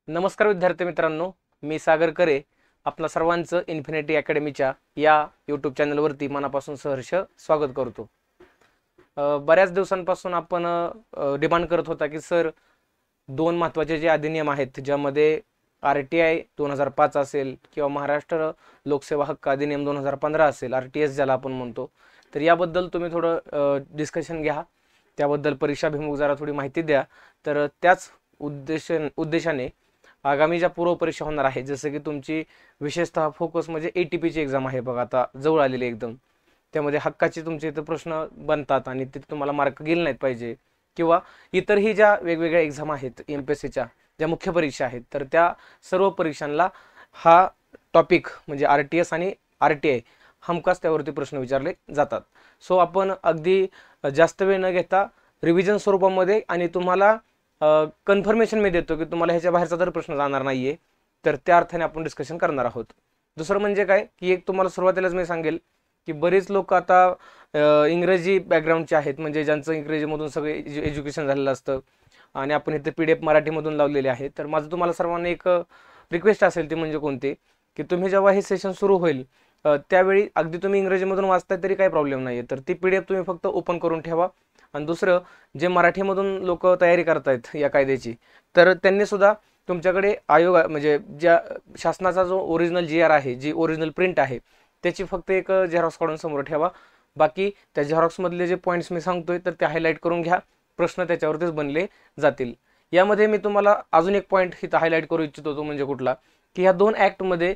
नमस्कार विद्यार्थी मित्रांनो, मी सागर करे आपल्या सर्वांचं इन्फिनिटी अकॅडमीच्या या यूट्यूब चॅनलवरती मनापासून सहर्ष स्वागत करतो। बऱ्याच दिवसांपासून आपण डिमांड करत होता की सर दोन महत्त्वाचे जे अधिनियम आहेत ज्यामध्ये RTI 2005 असेल किंवा महाराष्ट्र लोकसेवा हक्क अधिनियम 2015 असेल, RTS ज्याला आपण म्हणतो, तर याबद्दल तुम्ही थोडं डिस्कशन घ्या, त्याबद्दल परीक्षाभिमुख जरा थोडी माहिती द्या। तर त्याच उद्देशाने आगामी ज्या पूर्व परीक्षा होणार आहे, जसं की तुमची विशेषतः फोकस म्हणजे ATP ची एक्झाम आहे बघा, आता जवळ आलेली एकदम, त्यामध्ये हक्काचे तुमचे इथं प्रश्न बनतात आणि तिथे तुम्हाला मार्क गेले नाहीत पाहिजे, किंवा इतरही ज्या वेगवेगळ्या एक्झाम आहेत MPSCच्या ज्या मुख्य परीक्षा आहेत, तर त्या सर्व परीक्षांना हा टॉपिक म्हणजे RTS आणि RTI हमखास त्यावरती प्रश्न विचारले जातात। सो आपण अगदी जास्त वेळ न घेता रिव्हिजन स्वरूपामध्ये आणि तुम्हाला कन्फर्मेशन मी देतो की तुम्हाला ह्याच्या बाहेरचा जर प्रश्न जाणार नाहीये, तर त्या अर्थाने आपण डिस्कशन करणार आहोत। दुसरं म्हणजे काय की एक तुम्हाला सुरुवातीलाच मी सांगेल की बरेच लोक आता इंग्रजी बॅकग्राऊंडचे आहेत, म्हणजे ज्यांचं इंग्रजीमधून सगळे एज्युकेशन झालेलं असतं आणि आपण इथे PDF मराठीमधून लावलेले आहे। तर माझं तुम्हाला सर्वांना एक रिक्वेस्ट असेल ती म्हणजे कोणती, की तुम्ही जेव्हा हे सेशन सुरू होईल त्यावेळी अगदी तुम्ही इंग्रजीमधून वाचताय तरी काही प्रॉब्लेम नाहीये, तर ती PDF तुम्ही फक्त ओपन करून ठेवा। आणि दुसरं, जे मराठीमधून लोक तयारी करतायत या कायद्याची, तर त्यांनी सुद्धा तुमच्याकडे आयोग म्हणजे ज्या शासनाचा जो ओरिजिनल GR आहे, जी ओरिजिनल प्रिंट आहे, त्याची फक्त एक झेरॉक्स काढून समोर ठेवा। बाकी त्या झेरॉक्समधले जे पॉईंट्स मी सांगतोय तर ते हायलाईट करून घ्या, प्रश्न त्याच्यावरतीच बनले जातील। यामध्ये मी तुम्हाला अजून एक पॉईंट इथं हायलाईट करू इच्छितो, तो म्हणजे कुठला, की ह्या दोन ॲक्टमध्ये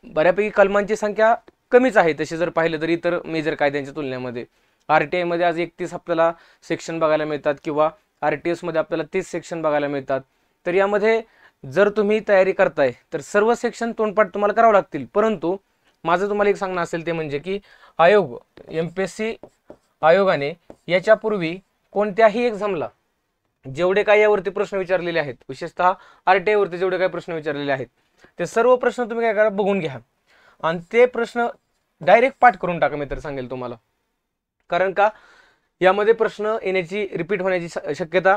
बऱ्यापैकी कलमांची संख्या कमीच आहे तशी जर पाहिलं तर इतर मेजर कायद्यांच्या तुलनेमध्ये। RTI मध्ये आज 31 आपल्याला सेक्शन बघायला मिळतात किंवा RTS मध्ये आपल्याला 30 सेक्शन बघायला मिळतात। तर यामध्ये जर तुम्ही तयारी करताय तर सर्व सेक्शन तोंडपाठ तुम्हाला करावं लागतील, परंतु माझं तुम्हाला एक सांगणं असेल ते म्हणजे की आयोग MPSC आयोगाने याच्यापूर्वी कोणत्याही एक्झामला जेवढे काही यावरती प्रश्न विचारलेले आहेत, विशेषतः RTI वरती जेवढे काही प्रश्न विचारलेले आहेत, ते सर्व प्रश्न तुम्ही काय करा, बघून घ्या आणि ते प्रश्न डायरेक्ट पाठ करून टाका, मी तर सांगेल तुम्हाला। कारण का यामध्ये प्रश्न येण्याची रिपीट होण्याची शक्यता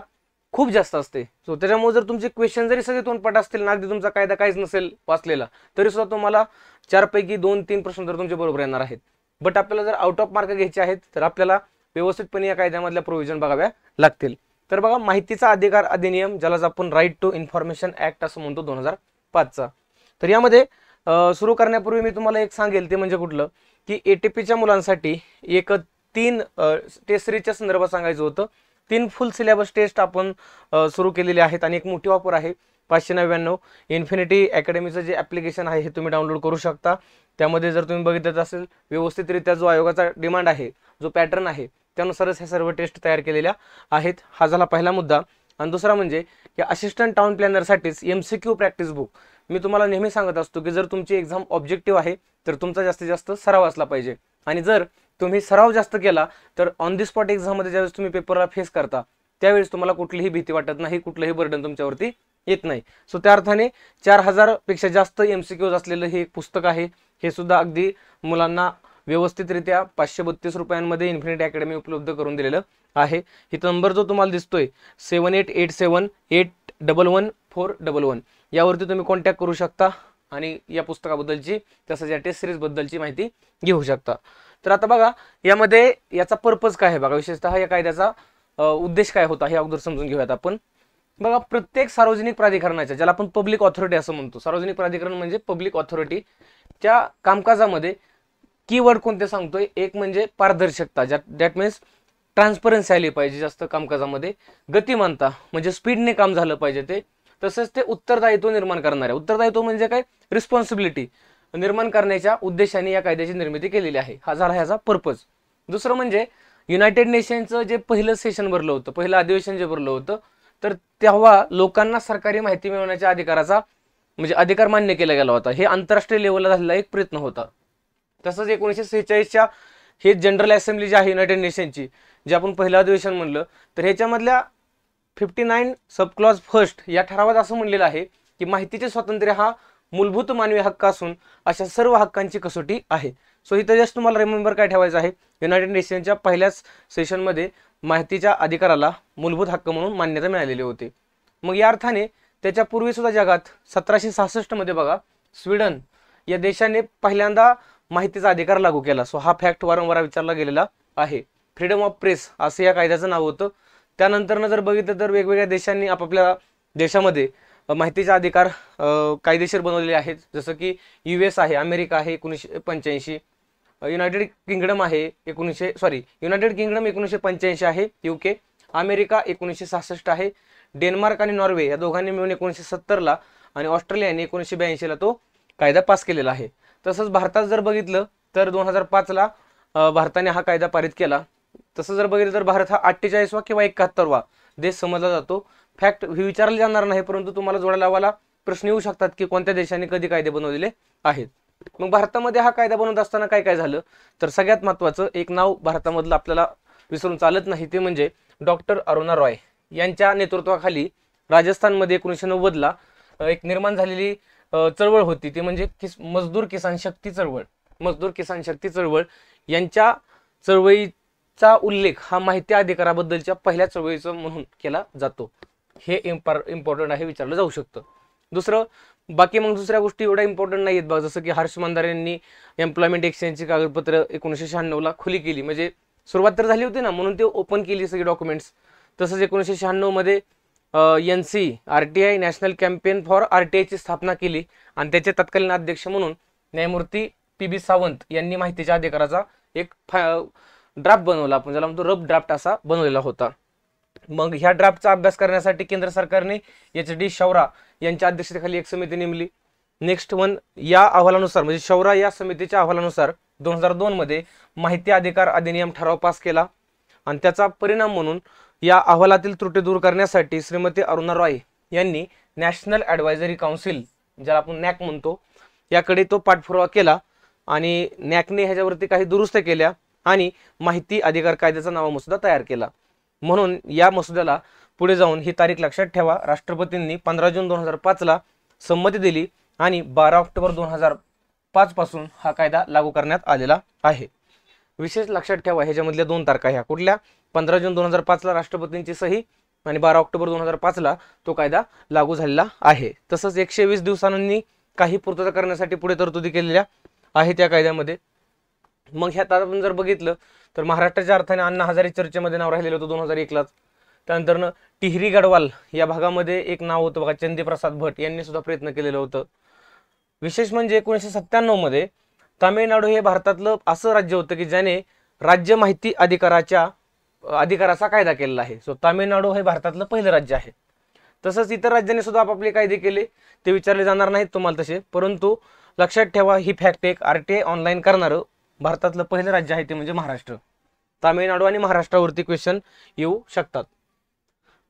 खूप जास्त असते। सो त्याच्यामुळे जर तुमचे क्वेश्चन जरी सगळे तोंडपाठ असतील ना, अगदी तुमचा कायदा काहीच नसेल वाचलेला, तरी सुद्धा तुम्हाला 4 पैकी 2-3 प्रश्न तर तुमचे बरोबर येणार आहेत। बट आपल्याला जर आउट ऑफ मार्क घ्यायचे आहेत तर आपल्याला व्यवस्थितपणे या कायद्यामधल्या प्रोव्हिजन बघाव्या लागतील। तर बघा, माहितीचा अधिकार अधिनियम, ज्याला आपण राईट टू इन्फॉर्मेशन ऍक्ट असं म्हणतो 2005 चा, तर यामध्ये सुरू करण्यापूर्वी मी तुम्हाला एक सांगेल ते म्हणजे कुठलं, की ATPच्या मुलांसाठी एक 3 टेस्ट सिरीजच्या संदर्भात सांगायचं होतं। 3 फुल सिलेबस टेस्ट आपण सुरू केलेले आहेत आणि एक मोठी ऑफर आहे 599 इन्फिनिटी अकॅडमीचं जे ॲप्लिकेशन आहे हे तुम्ही डाउनलोड करू शकता। त्यामध्ये जर तुम्ही बघितलं असेल व्यवस्थितरित्या जो आयोगाचा डिमांड आहे, जो पॅटर्न आहे, त्यानुसारच हे सर्व टेस्ट तयार केलेल्या आहेत। हा झाला पहिला मुद्दा। आणि दुसरा म्हणजे या असिस्टंट टाउन प्लॅनरसाठीच MCQ प्रॅक्टिस बुक मी तुम्हाला नेहमी सांगत असतो की जर तुमची एक्झाम ऑब्जेक्टिव्ह आहे तर तुमचा जास्तीत जास्त सराव असला पाहिजे, आणि जर तुम्ही सराव जास्त केला तर ऑन दी स्पॉट एक्झाममध्ये ज्यावेळेस तुम्ही पेपरला फेस करता त्यावेळेस तुम्हाला कुठलीही भीती वाटत नाही, कुठलंही बर्डन तुमच्यावरती येत नाही। सो त्या अर्थाने 4000 पेक्षा जास्त MCQs असलेलं हे एक पुस्तक आहे। हे सुद्धा अगदी मुलांना व्यवस्थितरित्या 532 रुपयांमध्ये इन्फिनिटी अकॅडमी उपलब्ध करून दिलेलं आहे। इथं नंबर जो तुम्हाला दिसतोय 7887811411 यावरती तुम्ही कॉन्टॅक्ट करू शकता आणि या पुस्तकाबद्दलची तसंच या टेस्ट सिरीज बद्दलची माहिती घेऊ शकता। तर आता बघा, यामध्ये याचा पर्पज काय आहे बघा, विशेषतः या कायद्याचा उद्देश काय होता हे अगोदर समजून घेऊयात आपण। बघा, प्रत्येक सार्वजनिक प्राधिकरणाच्या, ज्याला आपण पब्लिक ऑथॉरिटी असं म्हणतो, सार्वजनिक प्राधिकरण म्हणजे पब्लिक ऑथॉरिटी, त्या कामकाजामध्ये कीवर्ड कोणते सांगतोय, एक म्हणजे पारदर्शकता, दॅट मीन्स ट्रान्सपरन्सी आली पाहिजे जास्त कामकाजामध्ये, गतिमानता म्हणजे स्पीडने काम झालं पाहिजे ते, तसंच ते उत्तरदायित्व निर्माण करणारे, उत्तरदायित्व म्हणजे काय, रिस्पॉन्सिबिलिटी निर्माण करण्याच्या उद्देशाने या कायद्याची निर्मिती केलेली आहे। हा झाला ह्याचा पर्पज। दुसरं म्हणजे युनायटेड नेशनचं जे पहिलं सेशन भरलं होतं, पहिलं अधिवेशन जे भरलं होतं, तर तेव्हा लोकांना सरकारी माहिती मिळवण्याच्या अधिकाराचा म्हणजे अधिकार मान्य केला गेला होता। हे आंतरराष्ट्रीय लेवलला झालेला एक प्रयत्न होता। तसंच 1946च्या हे जनरल असेंब्ली जी आहे युनायटेड नेशनची, जे आपण पहिलं अधिवेशन म्हणलं, तर ह्याच्यामधल्या 59 सब क्लॉज फर्स्ट या ठरावात असं म्हणलेलं आहे की माहितीचे स्वातंत्र्य हा मूलभूत मानवी हक्क असून अशा सर्व हक्कांची कसोटी आहे। सो इथं जस्ट तुम्हाला रिमेंबर काय ठेवायचं आहे, युनायटेड नेशनच्या पहिल्याच सेशनमध्ये माहितीच्या अधिकाराला मूलभूत हक्क म्हणून मान्यता मिळालेली होती। मग या अर्थाने त्याच्यापूर्वी सुद्धा जगात 1766 मध्ये बघा स्वीडन या देशाने पहिल्यांदा माहितीचा अधिकार लागू केला. सो हा फॅक्ट वारंवार विचारला गेलेला आहे. फ्रीडम ऑफ प्रेस असं या कायद्याचं नाव होतं. त्यानंतर जर बघितलं तर वेगवेगळ्या देशांनी आपापल्या देशामध्ये माहितीचे अधिकार कायदेशीर बनवलेले आहेत. जसं की US आहे, अमेरिका आहे 1985, युनायटेड किंगडम आहे युनायटेड किंगडम 1985 आहे, UK, अमेरिका 1966 आहे, डेन्मार्क आणि नॉर्वे या दोघांनी मिळून 1970ला आणि ऑस्ट्रेलियाने 1982ला तो कायदा पास केलेला आहे. तसंच भारतात जर बघितलं तर 2005ला भारताने हा कायदा पारित केला. तसं जर बघितलं तर भारत हा 48वा किंवा 71वा देश समजला जातो. फॅक्ट विचारले जाणार नाही, परंतु तुम्हाला जोडायला लावायला प्रश्न येऊ शकतात की कोणत्या देशाने कधी कायदे बनवलेले आहेत. मग भारतामध्ये हा कायदा बनवत असताना काय काय झालं, तर सगळ्यात महत्त्वाचं एक नाव भारतामधलं आपल्याला विसरून चालत नाही, ते म्हणजे डॉक्टर अरुणा रॉय यांच्या नेतृत्वाखाली राजस्थानमध्ये 1990ला एक निर्माण झालेली चळवळ होती. ती म्हणजे मजदूर किसान शक्ती चळवळ यांच्या चळवळीचा उल्लेख हा माहिती अधिकाराबद्दलच्या पहिल्या चळवळीचं म्हणून केला जातो. हे इम्पॉर्टंट आहे, विचारलं जाऊ शकतं. दुसरं बाकी मग दुसऱ्या गोष्टी एवढ्या इम्पॉर्टंट नाही आहेत बघा. जसं की हर्ष मंदार यांनी एम्प्लॉयमेंट एक्सचेंजची कागदपत्र 1996ला खुली केली, म्हणजे सुरुवात तर झाली होती ना, म्हणून ते ओपन केली सगळी डॉक्युमेंट्स. तसंच 1996 मध्ये NC RTI national campaign for RTI ची स्थापना केली आणि त्याचे तत्कालीन अध्यक्ष म्हणून न्यायमूर्ती PB सावंत यांनी माहितीच्या अधिकाराचा एक ड्राफ्ट बनवला, आपण ज्याला म्हणतो रफ ड्राफ्ट असा बनवलेला होता. मग ह्या ड्राफ्टचा अभ्यास करण्यासाठी केंद्र सरकारने HD शौरा यांच्या अध्यक्षतेखाली एक समिती नेमली. नेक्स्ट वन या अहवालानुसार म्हणजे शौरा या समितीच्या अहवालानुसार 2002 मध्ये माहिती अधिकार अधिनियम ठराव पास केला आणि त्याचा परिणाम म्हणून या अहवालातील त्रुटी दूर करण्यासाठी श्रीमती अरुणा रॉय यांनी नॅशनल ॲडवायझरी काउन्सिल, ज्याला आपण NAC म्हणतो, याकडे तो पाठपुरावा केला आणि NACने ह्याच्यावरती काही दुरुस्त्या केल्या आणि माहिती अधिकार कायद्याचा नवा मसुदा तयार केला. म्हणून या मसुद्याला पुढे जाऊन ही तारीख लक्षात ठेवा, राष्ट्रपतींनी 15 जून 2005ला संमती दिली आणि 12 ऑक्टोबर 2005 पासून हा कायदा लागू करण्यात आलेला आहे. विशेष लक्षात ठेवा ह्याच्यामधल्या 2 तारखा ह्या कुठल्या, 15 जून 2005ला राष्ट्रपतींची सही आणि 12 ऑक्टोबर 2005ला तो कायदा लागू झालेला आहे. तसंच 120 दिवसांनी काही पूर्तता करण्यासाठी पुढे तरतुदी केलेल्या आहेत या कायद्यामध्ये. मग ह्यात आपण जर बघितलं तर महाराष्ट्राच्या अर्थाने अण्णा हजारे चर्चेमध्ये नाव राहिलेलं होतं 2001लाच. त्यानंतर टिहरी गढवाल या भागामध्ये एक नाव होतं बघा, चंदीप्रसाद भट यांनी सुद्धा प्रयत्न केलेलं होतं. विशेष म्हणजे 1997 मध्ये तामिळनाडू हे भारतातलं असं राज्य होतं की ज्याने राज्य माहिती अधिकाराचा कायदा केलेला आहे. सो तामिळनाडू हे भारतातलं पहिलं राज्य आहे. तसंच इतर राज्यांनी सुद्धा आपापले कायदे केले, ते विचारले जाणार नाहीत तुम्हाला तसे, परंतु लक्षात ठेवा ही फॅक्ट एक RTI ऑनलाईन करणारं भारतातलं पहिलं राज्य आहे ते म्हणजे महाराष्ट्र. तामिळनाडू आणि महाराष्ट्रावरती क्वेश्चन येऊ शकतात.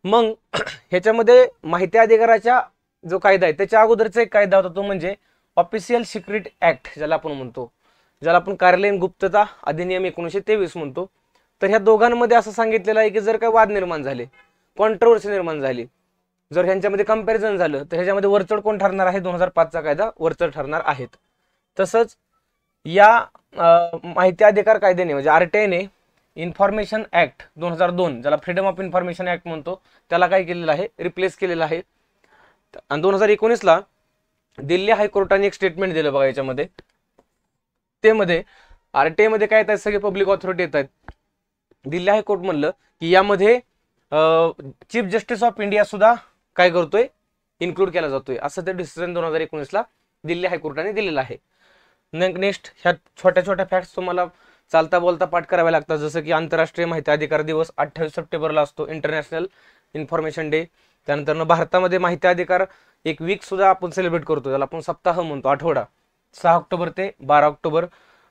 मग ह्याच्यामध्ये माहिती अधिकाराचा जो कायदा आहे त्याच्या अगोदरचा एक कायदा होता, तो म्हणजे ऑफिशियल सिक्रेट ऍक्ट ज्याला आपण म्हणतो, ज्याला आपण कार्यालयीन गुप्तता अधिनियम 1923 म्हणतो. तर ह्या दोघांमध्ये असं सांगितलेलं आहे की जर काही वाद निर्माण झाले, कॉन्ट्रोवर्सी निर्माण झाली, जर ह्यांच्यामध्ये कंपॅरिझन झालं तर ह्याच्यामध्ये वरचढ कोण ठरणार आहे, 2005चा कायदा वरचढ ठरणार आहेत. तसंच या माहिती अधिकार कायद्याने म्हणजे RTIने इन्फॉर्मेशन ऍक्ट 2002 ज्याला फ्रीडम ऑफ इन्फॉर्मेशन ऍक्ट म्हणतो त्याला काय केलेलं आहे, रिप्लेस केलेलं आहे. आणि 2019ला दिल्ली हायकोर्टाने एक स्टेटमेंट दिलं बघा याच्यामध्ये. ते मध्ये RTI मध्ये काय येतात, सगळे पब्लिक ऑथॉरिटी येतात. दिल्ली हायकोर्ट म्हणलं की यामध्ये चीफ जस्टिस ऑफ इंडिया सुद्धा काय करतोय, इन्क्लूड केला जातोय, असं ते डिसिजन 2019ला दिल्ली हायकोर्टाने दिलेलं आहे. नेक्स्ट ह्या छोट्या छोट्या फॅक्ट्स तुम्हाला चालता बोलता पाठ कराव्या लागतात. जसं की आंतरराष्ट्रीय माहिती अधिकार दिवस 28 सप्टेंबरला असतो, इंटरनॅशनल इन्फॉर्मेशन डे. त्यानंतर भारतामध्ये माहिती अधिकार एक वीक सुद्धा आपण सेलिब्रेट करतो, त्याला आपण सप्ताह म्हणतो, आठवडा, 6 ऑक्टोबर ते 12 ऑक्टोबर.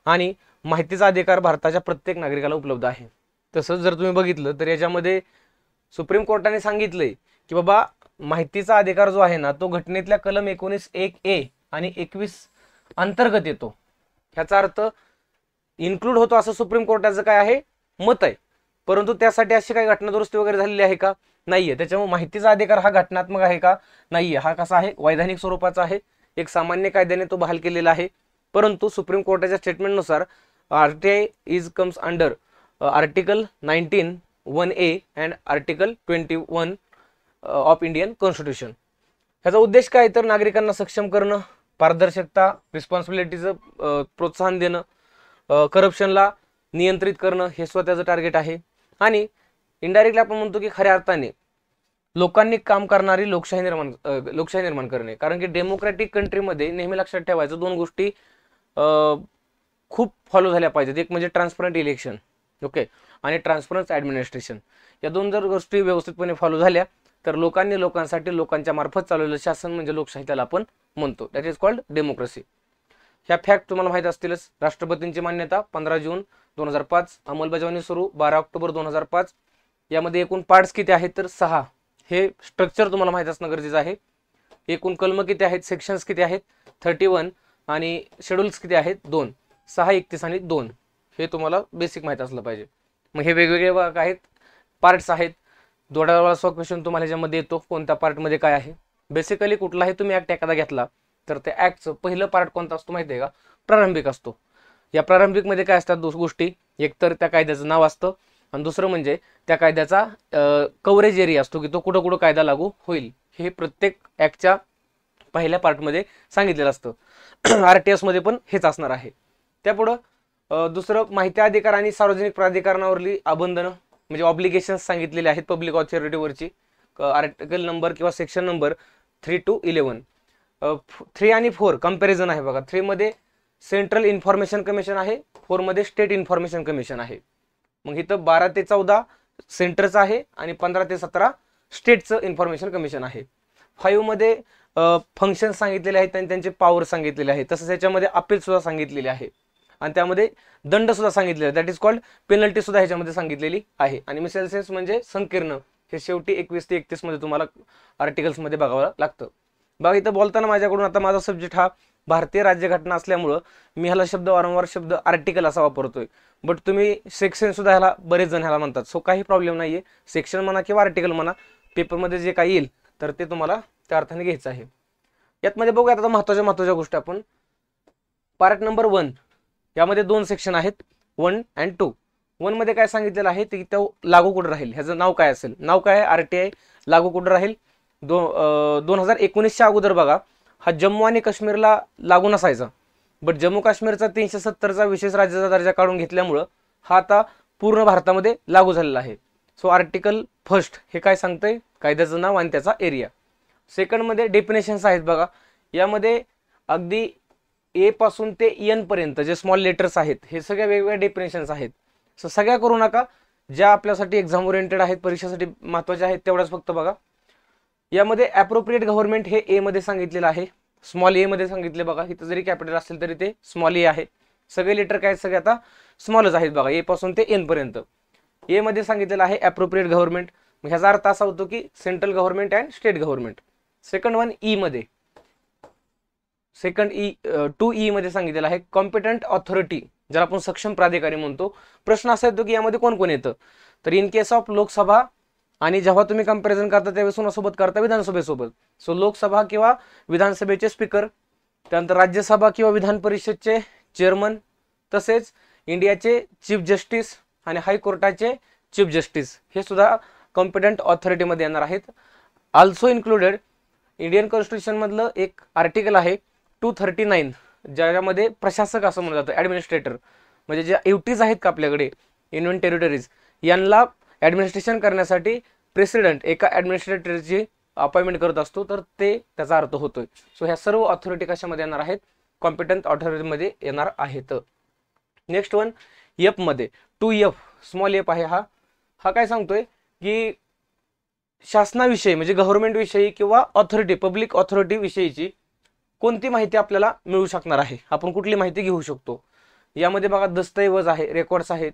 आणि माहितीचा अधिकार भारताच्या प्रत्येक नागरिकाला उपलब्ध आहे. तसंच जर तुम्ही बघितलं तर याच्यामध्ये सुप्रीम कोर्टाने सांगितलंय की बाबा माहितीचा अधिकार जो आहे ना तो घटनेतल्या कलम 19(1)(a) आणि 21 अंतर्गत येतो. ह्याचा अर्थ इन्क्लूड होतो असं सुप्रीम कोर्टाचं काय आहे, मत आहे. परंतु त्यासाठी अशी काही घटना दुरुस्ती वगैरे झालेली आहे का, नाहीये. त्याच्यामुळे माहितीचा अधिकार हा घटनात्मक आहे का, नाहीये. हा कसा आहे, वैधानिक स्वरूपाचा आहे. एक सामान्य कायद्याने तो बहाल केलेला आहे. परंतु सुप्रीम कोर्टाच्या स्टेटमेंटनुसार RTI is comes under article 19(1)(a) and article 21 of Indian constitution. ह्याचा उद्देश काय तर नागरिकांना सक्षम करणं, पारदर्शकता, रिस्पॉन्सिबिलिटीचं प्रोत्साहन देणं, करप्शनला नियंत्रित करणं हे स्वतःचं टार्गेट आहे. आणि इनडायरेक्टली आपण म्हणतो की खऱ्या अर्थाने लोकांनी काम करणारी लोकशाही निर्माण करणे. कारण की डेमोक्रॅटिक कंट्रीमध्ये नेहमी लक्षात ठेवायचं दोन गोष्टी खूप फॉलो झाल्या पाहिजेत. एक म्हणजे ट्रान्सपरंट इलेक्शन, ओके, आणि ट्रान्सपरन्स ॲडमिनिस्ट्रेशन. या दोन जर गोष्टी व्यवस्थितपणे फॉलो झाल्या तर लोकांनी लोकांसाठी लोकांच्या मार्फत चालवलेलं शासन म्हणजे लोकशाही त्याला आपण म्हणतो. That is called democracy. ह्या फॅक्ट तुम्हाला माहित असतीलच. राष्ट्रपतींची मान्यता 15 जून 2005, अंमलबजावणी सुरू 12 ऑक्टोबर 2005. यामध्ये एकूण पार्ट्स किती आहेत तर 6. हे स्ट्रक्चर तुम्हाला माहित असणं गरजेचं आहे. एकूण कलम किती आहेत, सेक्शन्स किती आहेत 31, आणि शेड्यूल्स किती आहेत 2, 6, 31 आणि 2. हे तुम्हाला बेसिक माहित असलं पाहिजे. मग हे वेगवेगळे आहेत, पार्ट्स आहेत. दोडावाळा क्वेश्चन तुम्हाला ह्याच्यामध्ये येतो, कोणत्या पार्टमध्ये काय आहे. बेसिकली कुठलाही तुम्ही ऍक्ट एखादा घेतला तर त्या ऍक्टचं पहिलं पार्ट कोणता असतो माहिती आहे का, प्रारंभिक असतो. या प्रारंभिक मध्ये काय असतात दोन गोष्टी, एक तर त्या कायद्याचं नाव असतं आणि दुसरं म्हणजे त्या कायद्याचा कव्हरेज एरिया असतो की तो कुठं कुठं कायदा लागू होईल. हे प्रत्येक ऍक्टच्या पहिल्या पार्टमध्ये सांगितलेलं असतं. RTS मध्ये पण हेच असणार आहे. त्यापुढं दुसरं माहिती अधिकार आणि सार्वजनिक प्राधिकरणावरली आबंधनं म्हणजे ऑब्लिगेशन्स सांगितलेले आहेत पब्लिक ऑथॉरिटीवरची. आर्टिकल नंबर किंवा सेक्शन नंबर 3 to 11. 3 आणि 4 कंपॅरिझन आहे बघा. 3 मध्ये सेंट्रल इन्फॉर्मेशन कमिशन आहे, 4 मध्ये स्टेट इन्फॉर्मेशन कमिशन आहे. मग इथं 12 ते 14 सेंटरचं आहे आणि 15 ते 17 स्टेटचं इन्फॉर्मेशन कमिशन आहे. 5 मध्ये फंक्शन सांगितलेले आहेत आणि त्यांचे पॉवर सांगितलेले आहेत. तसंच याच्यामध्ये अपील सुद्धा सांगितलेले आहे आणि त्यामध्ये दंड सुद्धा सांगितलेला आहे. दॅट इज कॉल्ड पेनल्टी सुद्धा ह्याच्यामध्ये सांगितलेली आहे. आणि मिसेल्सेस म्हणजे संकीर्ण, हे शेवटी 21 ते 31 मध्ये तुम्हाला आर्टिकल्स मध्ये बघावं लागतं. बघा इथं बोलताना माझ्याकडून आता माझा सब्जेक्ट हा भारतीय राज्यघटना असल्यामुळं मी ह्याला वारंवार शब्द आर्टिकल असा वापरतोय. बट तुम्ही सेक्शन सुद्धा ह्याला बरेच जण ह्याला म्हणतात. सो काही प्रॉब्लेम नाहीये, सेक्शन म्हणा किंवा आर्टिकल म्हणा, पेपरमध्ये जे काही येईल तर ते तुम्हाला त्या अर्थाने घ्यायचं आहे. यात मध्ये बघूयात आता महत्वाच्या गोष्टी आपण. पार्ट नंबर 1 यामध्ये 2 सेक्शन आहेत, 1 and 2. 1 मध्ये काय सांगितलेलं आहे की तो लागू कुठं राहील, ह्याचं नाव काय असेल. नाव काय आहे, RTI लागू कुठं राहील. 2019च्या अगोदर बघा हा जम्मू आणि काश्मीरला लागू नसायचा. बट जम्मू काश्मीरचा 370चा विशेष राज्याचा दर्जा काढून घेतल्यामुळं हा आता पूर्ण भारतामध्ये लागू झालेला आहे. सो आर्टिकल 1 हे काय सांगतंय, कायद्याचं नाव आणि त्याचा एरिया. सेकंड मध्ये डेफिनेशन्स आहेत बघा. यामध्ये अगदी A पासून ते EN पर्यंत जे स्मॉल लेटर्स आहेत हे सगळ्या वेगवेगळ्या डेफिनेशन्स आहेत. सो सगळ्या करू नका, ज्या आपल्यासाठी एक्झाम ओरिएंटेड आहेत, परीक्षेसाठी महत्वाच्या आहेत तेवढ्याच फक्त बघा. यामध्ये ॲप्रोप्रिएट गव्हर्नमेंट हे A मध्ये सांगितलेलं आहे, स्मॉल A मध्ये सांगितले बघा. इथं जरी कॅपिटल असेल तरी ते स्मॉल A आहे. सगळे लेटर काय सगळे आता स्मॉलच आहेत बघा, A पासून ते N पर्यंत. A मध्ये सांगितलेलं आहे ॲप्रोप्रिएट गव्हर्नमेंट. ह्याचा अर्थ असा होतो की central government and state government. Second one E मध्ये, सेकंड 2E मध्ये सांगितलेलं आहे कॉम्पिटंट ऑथॉरिटी, ज्याला आपण सक्षम प्राधिकारी म्हणतो. प्रश्न असा येतो की यामध्ये कोण कोण येतं, तर इन केस ऑफ लोकसभा, आणि जेव्हा तुम्ही कंपॅरिझन करता त्यावेळेस कोणासोबत करता, विधानसभेसोबत. सो लोकसभा किंवा विधानसभेचे स्पीकर, त्यानंतर राज्यसभा किंवा विधान परिषदचे चेअरमन, तसेच इंडियाचे चीफ जस्टिस आणि हायकोर्टाचे चीफ जस्टिस हे सुद्धा कॉम्पिटंट ऑथॉरिटीमध्ये येणार आहेत. ऑल्सो इन्क्लुडेड इंडियन कॉन्स्टिट्यूशन मधलं एक आर्टिकल आहे 239, ज्यामध्ये प्रशासक असं म्हणलं जातं, ॲडमिनिस्ट्रेटर, म्हणजे ज्या ड्युटीज आहेत का आपल्याकडे युनियन टेरिटरीज, यांना ॲडमिनिस्ट्रेशन करण्यासाठी प्रेसिडेंट एका ॲडमिनिस्ट्रेटरची अपॉइंटमेंट करत असतो, तर ते त्याचा अर्थ होतोय. सो ह्या सर्व ऑथॉरिटी कशामध्ये येणार आहेत, कॉम्पिटंट ऑथॉरिटीमध्ये येणार आहेत. नेक्स्ट वन F मध्ये 2F स्मॉल F आहे. हा काय सांगतोय की शासनाविषयी म्हणजे गव्हर्नमेंट विषयी किंवा ऑथॉरिटी, पब्लिक ऑथॉरिटी विषयीची कोणती माहिती आपल्याला मिळू शकणार आहे, आपण कुठली माहिती घेऊ शकतो. यामध्ये बघा दस्तऐवज आहे, रेकॉर्ड्स आहेत,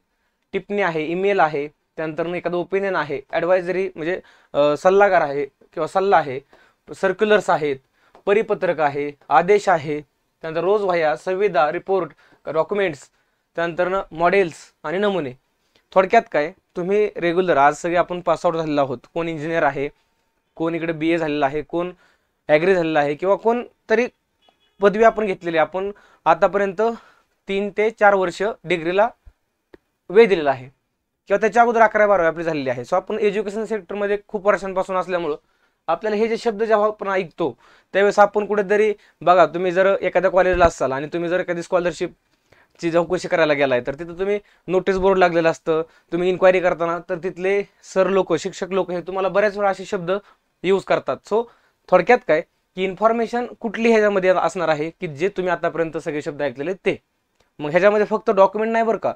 टिप्पणी आहे, ईमेल आहे, त्यानंतर एखादं ओपिनियन आहे, ॲडवायझरी म्हणजे सल्लागार आहे किंवा सल्ला आहे, सर्क्युलर्स आहेत, परिपत्रक आहे, आदेश आहे, त्यानंतर रोजवह्या, संविदा, रिपोर्ट, डॉक्युमेंट्स, त्यानंतर मॉडेल्स आणि नमुने. थोडक्यात काय, तुम्ही रेग्युलर आज सगळे आपण पासआउट झालेलो आहोत, कोण इंजिनियर आहे, कोण इकडे BA झालेला आहे, कोण ॲग्री झालेला आहे, किंवा कोण तरी पदवी आपण घेतलेली. आपण आतापर्यंत 3 ते 4 वर्ष डिग्रीला वेळ दिलेला आहे, किंवा त्याच्या अगोदर 11-12 आपली झालेली आहे. सो आपण एज्युकेशन सेक्टरमध्ये खूप वर्षांपासून असल्यामुळं आपल्याला हे जे शब्द जेव्हा आपण ऐकतो त्यावेळेस आपण कुठेतरी बघा, तुम्ही जर एखाद्या कॉलेजला असाल आणि तुम्ही जर एखादी स्कॉलरशिपची चौकशी करायला गेलाय, तर तिथं तुम्ही नोटीस बोर्ड लागलेलं असतं, तुम्ही इन्क्वायरी करताना तर तिथले सर लोक, शिक्षक लोक हे तुम्हाला बऱ्याच वेळा असे शब्द यूज करतात. सो थोडक्यात काय की इन्फॉर्मेशन कुठली ह्याच्यामध्ये असणार आहे की जे तुम्ही आतापर्यंत सगळे शब्द ऐकलेले ते. मग ह्याच्यामध्ये फक्त डॉक्युमेंट नाही बरं का,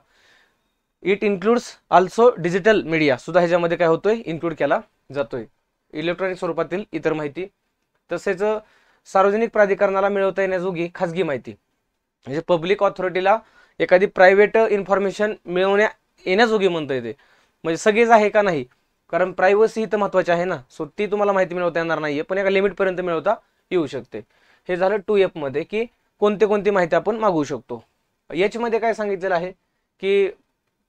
it includes also digital media सुद्धा ह्याच्यामध्ये काय होतोय, इन्क्लूड केला जातोय, इलेक्ट्रॉनिक स्वरूपातील इतर माहिती. तसेच सार्वजनिक प्राधिकरणाला मिळवता येण्याजोगी खाजगी माहिती, म्हणजे पब्लिक ऑथॉरिटीला एखादी प्रायव्हेट इन्फॉर्मेशन मिळवण्या येण्याजोगी म्हणता येते. म्हणजे सगळेच आहे का नाही, कारण प्रायव्हसी ही तर महत्वाची आहे ना. सो ती तुम्हाला माहिती मिळवता येणार नाहीये, पण एका लिमिटपर्यंत मिळवता येऊ शकते. हे झालं 2F मध्ये की कोणती माहिती आपण मागवू शकतो. H मध्ये काय सांगितलेलं आहे की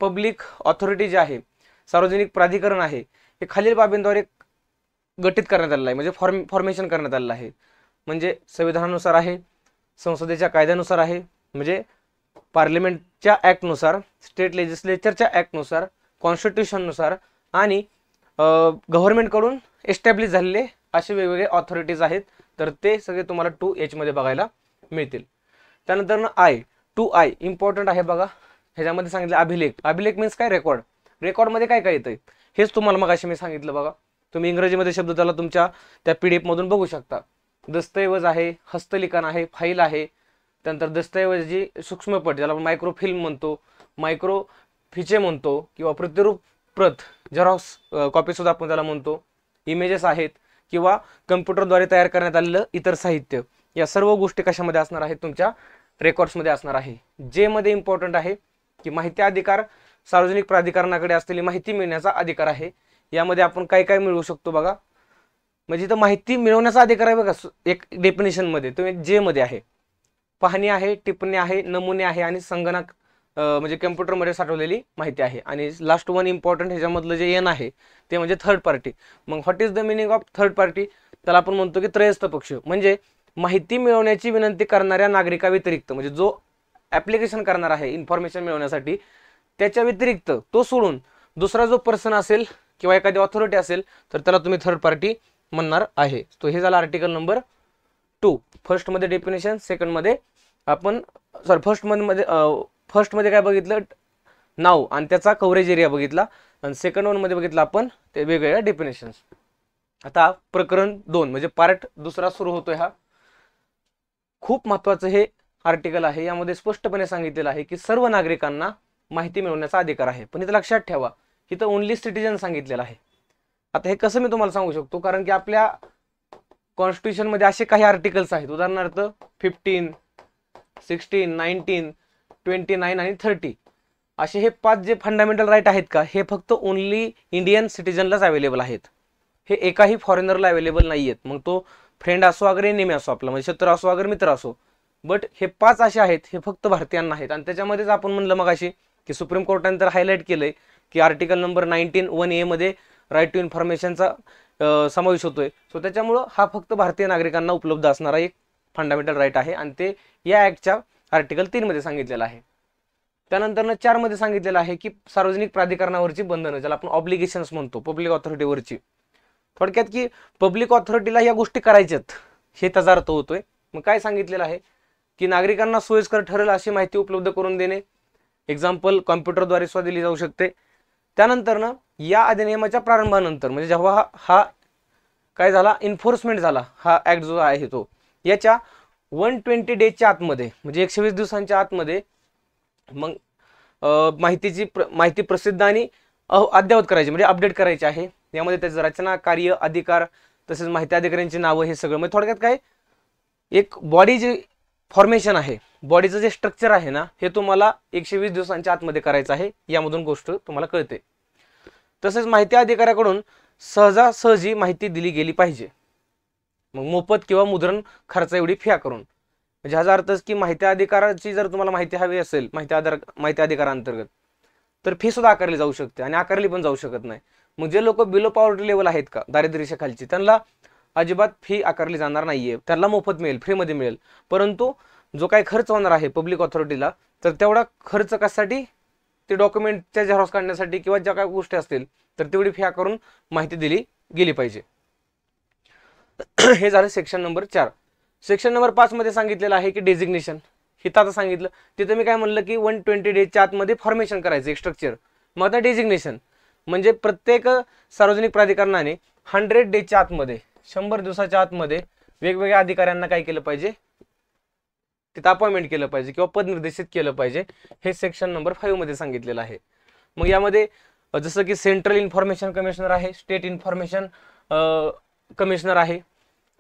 पब्लिक ऑथॉरिटी जे आहे, सार्वजनिक प्राधिकरण आहे, हे खालील बाबींद्वारे गठीत करण्यात आलेलं आहे, म्हणजे फॉर्मेशन करण्यात आलेलं आहे. म्हणजे संविधानानुसार आहे, संसदेच्या कायद्यानुसार आहे, म्हणजे पार्लिमेंटच्या ऍक्टनुसार, स्टेट लेजिस्लेचरच्या ऍक्टनुसार, कॉन्स्टिट्यूशननुसार आणि गव्हर्नमेंटकडून एस्टॅब्लिश झालेले असे वेगवेगळे ऑथॉरिटीज आहेत. तर ते सगळे तुम्हाला 2H मध्ये बघायला मिळतील. त्यानंतर I इम्पॉर्टंट आहे बघा. ह्याच्यामध्ये सांगितलं अभिलेख. अभिलेख मीन्स काय, रेकॉर्ड. रेकॉर्डमध्ये काय काय येतंय हेच तुम्हाला मग अशी मी सांगितलं बघा. तुम्ही इंग्रजीमध्ये शब्द त्याला तुमच्या त्या PDF मधून बघू शकता. दस्तऐवज आहे, हस्तलिखन आहे, फाईल आहे. त्यानंतर दस्तऐवजी सूक्ष्मपट ज्याला आपण मायक्रोफिल्म म्हणतो, मायक्रो फिचे म्हणतो, किंवा प्रतिरूप प्रत, झेरॉक्स कॉपी सुद्धा आपण त्याला म्हणतो. इमेजेस आहेत किंवा कम्प्युटरद्वारे तयार करण्यात आलेलं इतर साहित्य. या सर्व गोष्टी कशामध्ये असणार आहेत, तुमच्या रेकॉर्ड्समध्ये असणार आहे. जे मध्ये इम्पॉर्टंट आहे की माहिती अधिकार सार्वजनिक प्राधिकरणाकडे असलेली माहिती मिळण्याचा अधिकार आहे. यामध्ये आपण काय काय मिळवू शकतो बघा. म्हणजे इथं माहिती मिळवण्याचा अधिकार आहे बघा, एक डेफिनेशन मध्ये तुम्ही जे मध्ये आहे, पाहणी आहे, टिप्पणी आहे, नमुने आहे आणि संगणक म्हणजे कम्प्युटरमध्ये साठवलेली माहिती आहे. आणि लास्ट वन इम्पॉर्टंट ह्याच्यामधलं जे N आहे ते म्हणजे थर्ड पार्टी. मग what is the meaning of third party, त्याला आपण म्हणतो की त्रयस्थ पक्ष. म्हणजे माहिती मिळवण्याची विनंती करणाऱ्या नागरिका व्यतिरिक्त, म्हणजे जो ऍप्लिकेशन करणार आहे इन्फॉर्मेशन मिळवण्यासाठी, त्याच्या व्यतिरिक्त तो सोडून दुसरा जो पर्सन असेल किंवा एखादी ऑथॉरिटी असेल तर त्याला तुम्ही थर्ड पार्टी म्हणणार आहे. तो हे झाला आर्टिकल नंबर 2. फर्स्ट मध्ये डेफिनेशन, सेकंड मध्ये आपण फर्स्ट मध्ये काय बघितलं, नाव आणि त्याचा कव्हरेज एरिया बघितला, आणि सेकंड वन मध्ये बघितलं आपण ते वेगवेगळ्या डेफिनेशन्स. आता प्रकरण 2 म्हणजे पार्ट दुसरा सुरू होतोय. हा खूप महत्वाचं हे आर्टिकल आहे. यामध्ये स्पष्टपणे सांगितलेलं आहे की सर्व नागरिकांना माहिती मिळवण्याचा अधिकार आहे. पण इथं लक्षात ठेवा, इथं ओनली सिटीजन सांगितलेलं आहे. आता हे कसं मी तुम्हाला सांगू शकतो, कारण की आपल्या कॉन्स्टिट्यूशन मध्ये असे काही आर्टिकल्स आहेत, उदाहरणार्थ 15, 16, 19, 29 आणि 30 असे हे 5 जे फंडामेंटल राईट आहेत का, हे फक्त ओनली इंडियन सिटीजनलाच अवेलेबल आहेत. हे एकाही फॉरेनरला अवेलेबल नाही आहेत. मग तो फ्रेंड असो अगर एनिमी असो, आपला म्हणजे शत्रू असो अगर मित्र असो, बट हे 5 असे आहेत हे फक्त भारतीयांना आहेत. आणि त्याच्यामध्येच आपण म्हणलं मग अशी की सुप्रीम कोर्टाने तर हायलाईट केलंय की आर्टिकल नंबर 19(1)(a) मध्ये राईट टू इन्फॉर्मेशनचा समावेश होतोय. सो त्याच्यामुळं हा फक्त भारतीय नागरिकांना उपलब्ध असणारा एक फंडामेंटल राईट आहे, आणि ते या ऍक्टच्या आर्टिकल 3 मध्ये सांगितलेलं आहे. त्यानंतर 4 मध्ये सांगितलेलं आहे की सार्वजनिक प्राधिकरणावरची बंधनं, ज्याला आपण ऑब्लिगेशन्स म्हणतो, पब्लिक ऑथॉरिटीवरची. थोडक्यात की पब्लिक ऑथॉरिटीला या गोष्टी करायच्यात हे त्याचा अर्थ होतोय. मग काय सांगितलेलं आहे की नागरिकांना सोयीस्कर ठरेल अशी माहिती उपलब्ध करून देणे. एक्झाम्पल कॉम्प्युटरद्वारे सुद्धा दिली जाऊ शकते. त्यानंतर या अधिनियमाच्या प्रारंभानंतर, म्हणजे जेव्हा हा काय झाला, इन्फोर्समेंट झाला हा ऍक्ट जो आहे तो, याच्या 120 डेजच्या आतमध्ये, म्हणजे 120 दिवसांच्या आतमध्ये मग माहिती प्रसिद्ध आणि अद्ययावत करायची, म्हणजे अपडेट करायची आहे. यामध्ये त्याचं रचना, कार्य, अधिकार, तसेच माहिती अधिकाऱ्यांची नावं, हे सगळं. म्हणजे थोडक्यात काय, एक बॉडी जे फॉर्मेशन आहे, बॉडीचं जे स्ट्रक्चर आहे ना, हे तुम्हाला 120 दिवसांच्या आतमध्ये करायचं आहे. यामधून गोष्ट तुम्हाला कळते. तसेच माहिती अधिकाऱ्याकडून सहजासहजी माहिती दिली गेली पाहिजे, मग मोफत किंवा मुद्रण खर्च एवढी फी करून. म्हणजे ह्याचा अर्थ की माहिती अधिकाराची जर तुम्हाला माहिती हवी असेल माहिती अधिकारांतर्गत, तर फी सुद्धा आकारली जाऊ शकते आणि आकारली पण जाऊ शकत नाही. मग जे लोक बिलो पॉवर्टी लेवल आहेत का, दारिद्र्य रेषेखालची, त्यांना अजिबात फी आकारली जाणार नाहीये. त्यांना मोफत मिळेल, फ्रीमध्ये मिळेल. परंतु जो काही खर्च होणार आहे पब्लिक ऑथॉरिटीला, तर तेवढा खर्च कशासाठी, ते डॉक्युमेंटच्या झेरॉक्स काढण्यासाठी किंवा ज्या काही गोष्टी असतील, तर तेवढी फी आकारून माहिती दिली गेली पाहिजे. हे झालं सेक्शन नंबर 4. सेक्शन नंबर 5 मध्ये सांगितलेलं आहे की डेझिग्नेशन. हिथं आता सांगितलं, तिथं मी काय म्हणलं की 120 डेजच्या आतमध्ये फॉर्मेशन करायचं एक स्ट्रक्चर. मग आता डेझिग्नेशन म्हणजे प्रत्येक सार्वजनिक प्राधिकरणाने 100 डेजच्या आतमध्ये, 100 दिवसाच्या आतमध्ये वेगवेगळ्या अधिकाऱ्यांना काय केलं पाहिजे, तिथं अपॉइंटमेंट केलं पाहिजे किंवा पद निर्देशित केलं पाहिजे. हे सेक्शन नंबर 5 मध्ये सांगितलेलं आहे. मग यामध्ये जसं की सेंट्रल इन्फॉर्मेशन कमिशनर आहे, स्टेट इन्फॉर्मेशन कमिशनर आहे,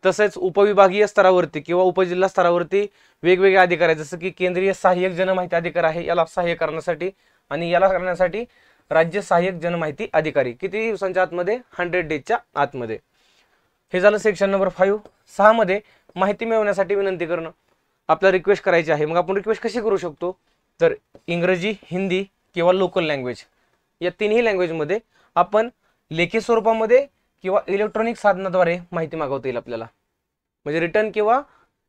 तसेच उपविभागीय स्तरावरती किंवा उपजिल्हा स्तरावरती वेगवेगळे अधिकारी आहेत. जसं की केंद्रीय सहाय्यक जनमाहिती अधिकारी आहे, याला सहाय्य करण्यासाठी, आणि याला करण्यासाठी राज्य सहाय्यक जनमाहिती अधिकारी. किती दिवसांच्या आतमध्ये? 100 डेजच्या आतमध्ये. हे झालं सेक्शन नंबर 5. 6 मध्ये माहिती मिळवण्यासाठी विनंती करणं. आपल्याला रिक्वेस्ट करायची आहे. मग आपण रिक्वेस्ट कशी करू शकतो? तर इंग्रजी, हिंदी किंवा लोकल लँग्वेज या तिन्ही लँग्वेजमध्ये आपण लेखी स्वरूपामध्ये किंवा इलेक्ट्रॉनिक साधनाद्वारे माहिती मागवता येईल आपल्याला. म्हणजे रिटर्न किंवा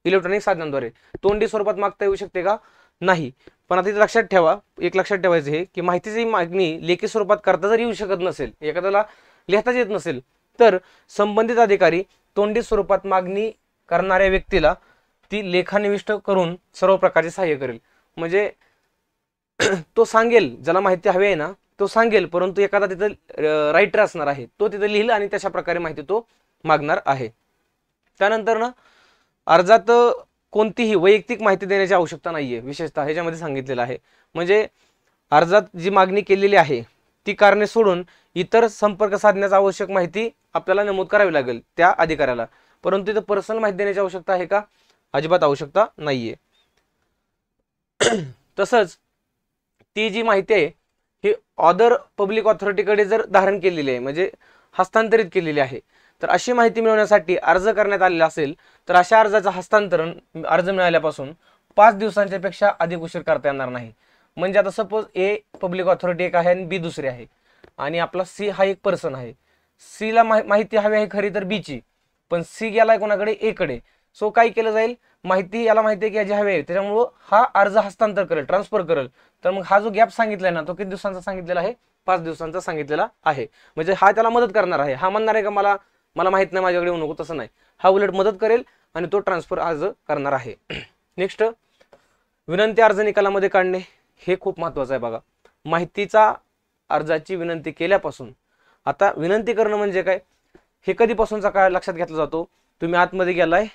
इलेक्ट्रॉनिक साधनांद्वारे. तोंडी स्वरूपात मागता येऊ शकते का? नाही. पण आता इथे लक्षात ठेवा, एक लक्षात ठेवायचं आहे की माहितीची मागणी लेखी स्वरूपात करता जर येऊ शकत नसेल, एखाद्याला लिहिताच येत नसेल, तर संबंधित अधिकारी तोंडी स्वरूपात मागणी करणाऱ्या व्यक्तीला ती लेखानिविष्ट करून सर्व प्रकारचे सहाय्य करेल. म्हणजे तो सांगेल, ज्याला माहिती हवी आहे ना तो सांगेल, परंतु एखादा तिथं रायटर असणार आहे, तो तिथं लिहिल आणि तशा प्रकारे माहिती तो मागणार आहे. त्यानंतर ना अर्जात कोणतीही वैयक्तिक माहिती देण्याची आवश्यकता नाहीये. विशेषतः ह्याच्यामध्ये सांगितलेलं आहे. म्हणजे अर्जात जी मागणी केलेली आहे ती कारणे सोडून इतर संपर्क साधण्याची आवश्यक माहिती आपल्याला नमूद करावी लागेल त्या अधिकाऱ्याला. परंतु इथं पर्सनल माहिती देण्याची आवश्यकता आहे का? अजिबात आवश्यकता नाहीये. तसंच ती जी माहिती आहे ही अदर पब्लिक ऑथॉरिटीकडे जर धारण केलेली आहे, म्हणजे हस्तांतरित केलेली आहे, तर अशी माहिती मिळवण्यासाठी अर्ज करण्यात आलेला असेल तर अशा अर्जाचं हस्तांतरण अर्ज मिळाल्यापासून 5 दिवसांच्या पेक्षा अधिक उशीर करता येणार नाही. म्हणजे आता सपोज ए पब्लिक ऑथॉरिटी एक आहे आणि बी दुसरी आहे, आणि आपला सी हा एक पर्सन आहे. सी ला माहिती हवी आहे खरी तर बीची, पण सी गेलाय कोणाकडे? ए कडे. सो काय केलं जाईल? माहिती याला माहिती आहे की याची हवी आहे, त्याच्यामुळं हा अर्ज हस्तांतर करेल, ट्रान्सफर करेल. तर मग हा जो गॅप सांगितलाय ना तो किती दिवसांचा सांगितलेला आहे? 5 दिवसांचा सांगितलेला आहे. म्हणजे हा त्याला मदत करणार आहे. हा म्हणणार आहे का मला मला माहित नाही, माझ्याकडे येऊ नको, तसं नाही. हा उलट मदत करेल आणि तो ट्रान्सफर अर्ज करणार आहे. नेक्स्ट, विनंती अर्ज निकालामध्ये काढणे. हे खूप महत्वाचं आहे बघा. माहितीचा अर्जाची विनंती केल्यापासून, आता विनंती करणं म्हणजे काय? हे कधीपासूनचा काळ लक्षात घेतला जातो? तुम्ही आतमध्ये गेलाय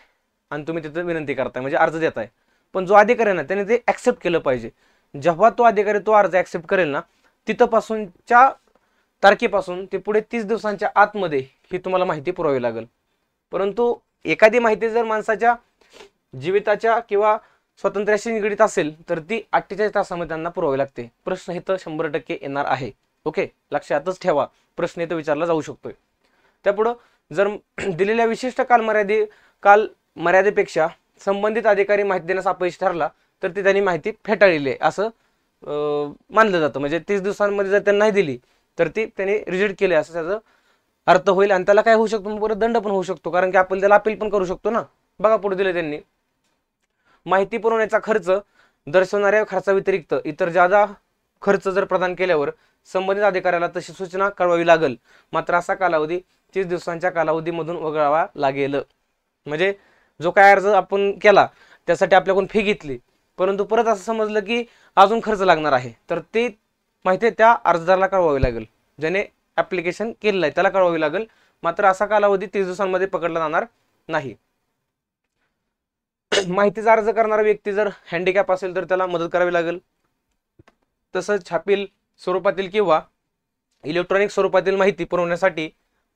आणि तुम्ही तिथे विनंती करताय म्हणजे अर्ज देताय, पण जो अधिकारी आहे ना त्याने ते ऍक्सेप्ट केलं पाहिजे. जेव्हा तो अधिकारी तो अर्ज ऍक्सेप्ट करेल ना, तिथपासूनच्या तारखेपासून ते पुढे 30 दिवसांच्या आतमध्ये ही तुम्हाला माहिती पुरवावी लागेल. परंतु एखादी माहिती जर माणसाच्या जीविताच्या किंवा स्वातंत्र्याशी निगडीत असेल तर ती 48 तासामध्ये त्यांना पुरवावी लागते. प्रश्न इथं 100% येणार आहे. ओके, लक्षातच ठेवा, प्रश्न इथं विचारला जाऊ शकतोय. त्यापुढं जर दिलेल्या विशिष्ट कालमर्यादेपेक्षा संबंधित अधिकारी माहिती देण्यास अपयशी ठरला तर ती त्यांनी माहिती फेटाळलेली आहे असं मानलं जातं. म्हणजे 30 दिवसांमध्ये जर त्यांनी नाही दिली तर ती त्यांनी रिजेक्ट केली असं त्याचा अर्थ होईल, आणि त्याला काय होऊ शकतो? परत दंड पण होऊ शकतो, कारण की आपण त्याला अपील पण करू शकतो ना. बघा पुढे दिले त्यांनी, माहिती पुरवण्याचा खर्च दर्शवणाऱ्या खर्चाव्यतिरिक्त इतर जादा खर्च जर प्रदान केल्यावर संबंधित अधिकाऱ्याला तशी सूचना कळवावी लागेल. मात्र असा कालावधी 30 दिवसांच्या कालावधीमधून वगळावा लागेल. म्हणजे जो काय अर्ज आपण केला त्यासाठी आपल्याकडून फी घेतली, परंतु परत असं समजलं की अजून खर्च लागणार आहे, तर ती माहिती त्या अर्जदाराला कळवावी लागेल. ज्याने ऍप्लिकेशन केलेलं आहे त्याला कळवावी लागेल. मात्र असा कालावधी 30 दिवसांमध्ये पकडला जाणार नाही. माहितीचा अर्ज करणारा व्यक्ती जर हँडिकॅप असेल तर त्याला मदत करावी लागेल. तसंच छापील स्वरूपातील किंवा इलेक्ट्रॉनिक स्वरूपातील माहिती पुरवण्यासाठी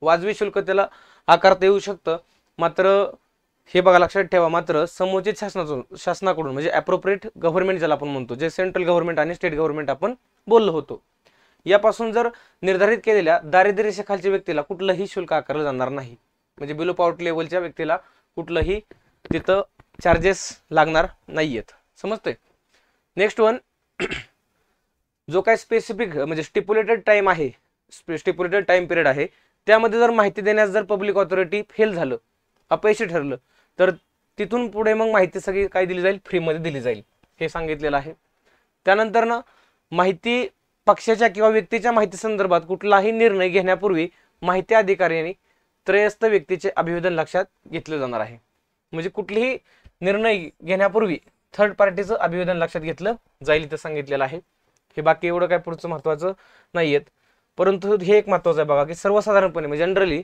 वाजवी शुल्क त्याला आकारता येऊ शकतं. मात्र हे बघा लक्षात ठेवा, मात्र समुचित शासनाकडून म्हणजे ॲप्रोप्रिएट गव्हर्नमेंट ज्याला आपण म्हणतो, जे सेंट्रल गव्हर्नमेंट आणि स्टेट गव्हर्नमेंट आपण बोललो होतो, यापासून जर निर्धारित केलेल्या दारिद्र्य रेषेखालच्या व्यक्तीला कुठलंही शुल्क आकारलं जाणार नाही. म्हणजे बिलो पॉवर्टी लेवलच्या व्यक्तीला कुठलंही तिथं चार्जेस लागणार नाहीयेत. समजतंय? नेक्स्ट वन, जो काय स्पेसिफिक म्हणजे स्टिप्युलेटेड टाइम आहे, स्टिप्युलेटेड टाइम पिरियड आहे, त्यामध्ये जर माहिती देण्यास जर पब्लिक ऑथॉरिटी फेल झालं, अपयशी ठरलं, तर तिथून पुढे मग माहिती सगळी काय दिली जाईल? फ्रीमध्ये दिली जाईल, हे सांगितलेलं आहे. त्यानंतर ना माहिती पक्षाच्या किंवा व्यक्तीच्या माहिती संदर्भात कुठलाही निर्णय घेण्यापूर्वी माहिती अधिकाऱ्यांनी त्रयस्थ व्यक्तीचे अभिवेदन लक्षात घेतले जाणार आहे. म्हणजे कुठलीही निर्णय घेण्यापूर्वी थर्ड पार्टीचं अभिवेदन लक्षात घेतलं जाईल इथं सांगितलेलं आहे. हे बाकी एवढं काय पुढचं महत्वाचं नाहीयेत, परंतु हे एक महत्वाचं आहे बघा की सर्वसाधारणपणे म्हणजे जनरली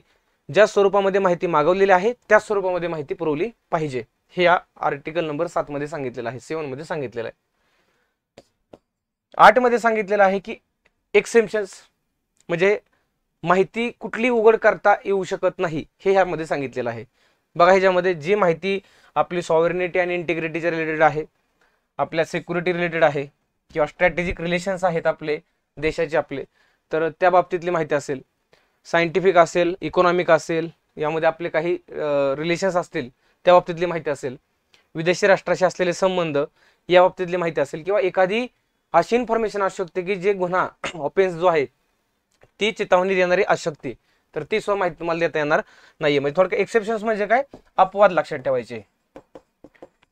ज्या स्वरूपामध्ये माहिती मागवलेली आहे त्या स्वरूपामध्ये माहिती पुरवली पाहिजे. हे या आर्टिकल नंबर 7 मध्ये सांगितलेलं आहे, 7 मध्ये सांगितलेलं आहे. 8 मध्ये सांगितलेलं आहे की एक्सेप्शन्स म्हणजे माहिती कुठली उघड करता येऊ शकत नाही हे ह्यामध्ये सांगितलेलं आहे. बघा ह्याच्यामध्ये जी माहिती आपली सॉव्हरेनिटी आणि इंटिग्रिटीच्या रिलेटेड आहे, आपल्या सिक्युरिटी रिलेटेड आहे किंवा स्ट्रॅटेजिक रिलेशन्स आहेत आपले देशाचे आपले, तर त्या बाबतीतली माहिती असेल, सायंटिफिक असेल, इकॉनॉमिक असेल, यामध्ये आपले काही रिलेशन्स असतील त्या बाबतीतली माहिती असेल, विदेशी राष्ट्राशी असलेले संबंध या बाबतीतली माहिती असेल, किंवा एखादी अशी इन्फॉर्मेशन असू शकते की जे गुन्हा ऑफेन्स जो आहे ती चेतावणी देणारी असू शकते, तर ती सुद्धा माहिती तुम्हाला देता येणार नाहीये. म्हणजे थोडक्यात एक्सेप्शन्स म्हणजे काय, अपवाद लक्षात ठेवायचे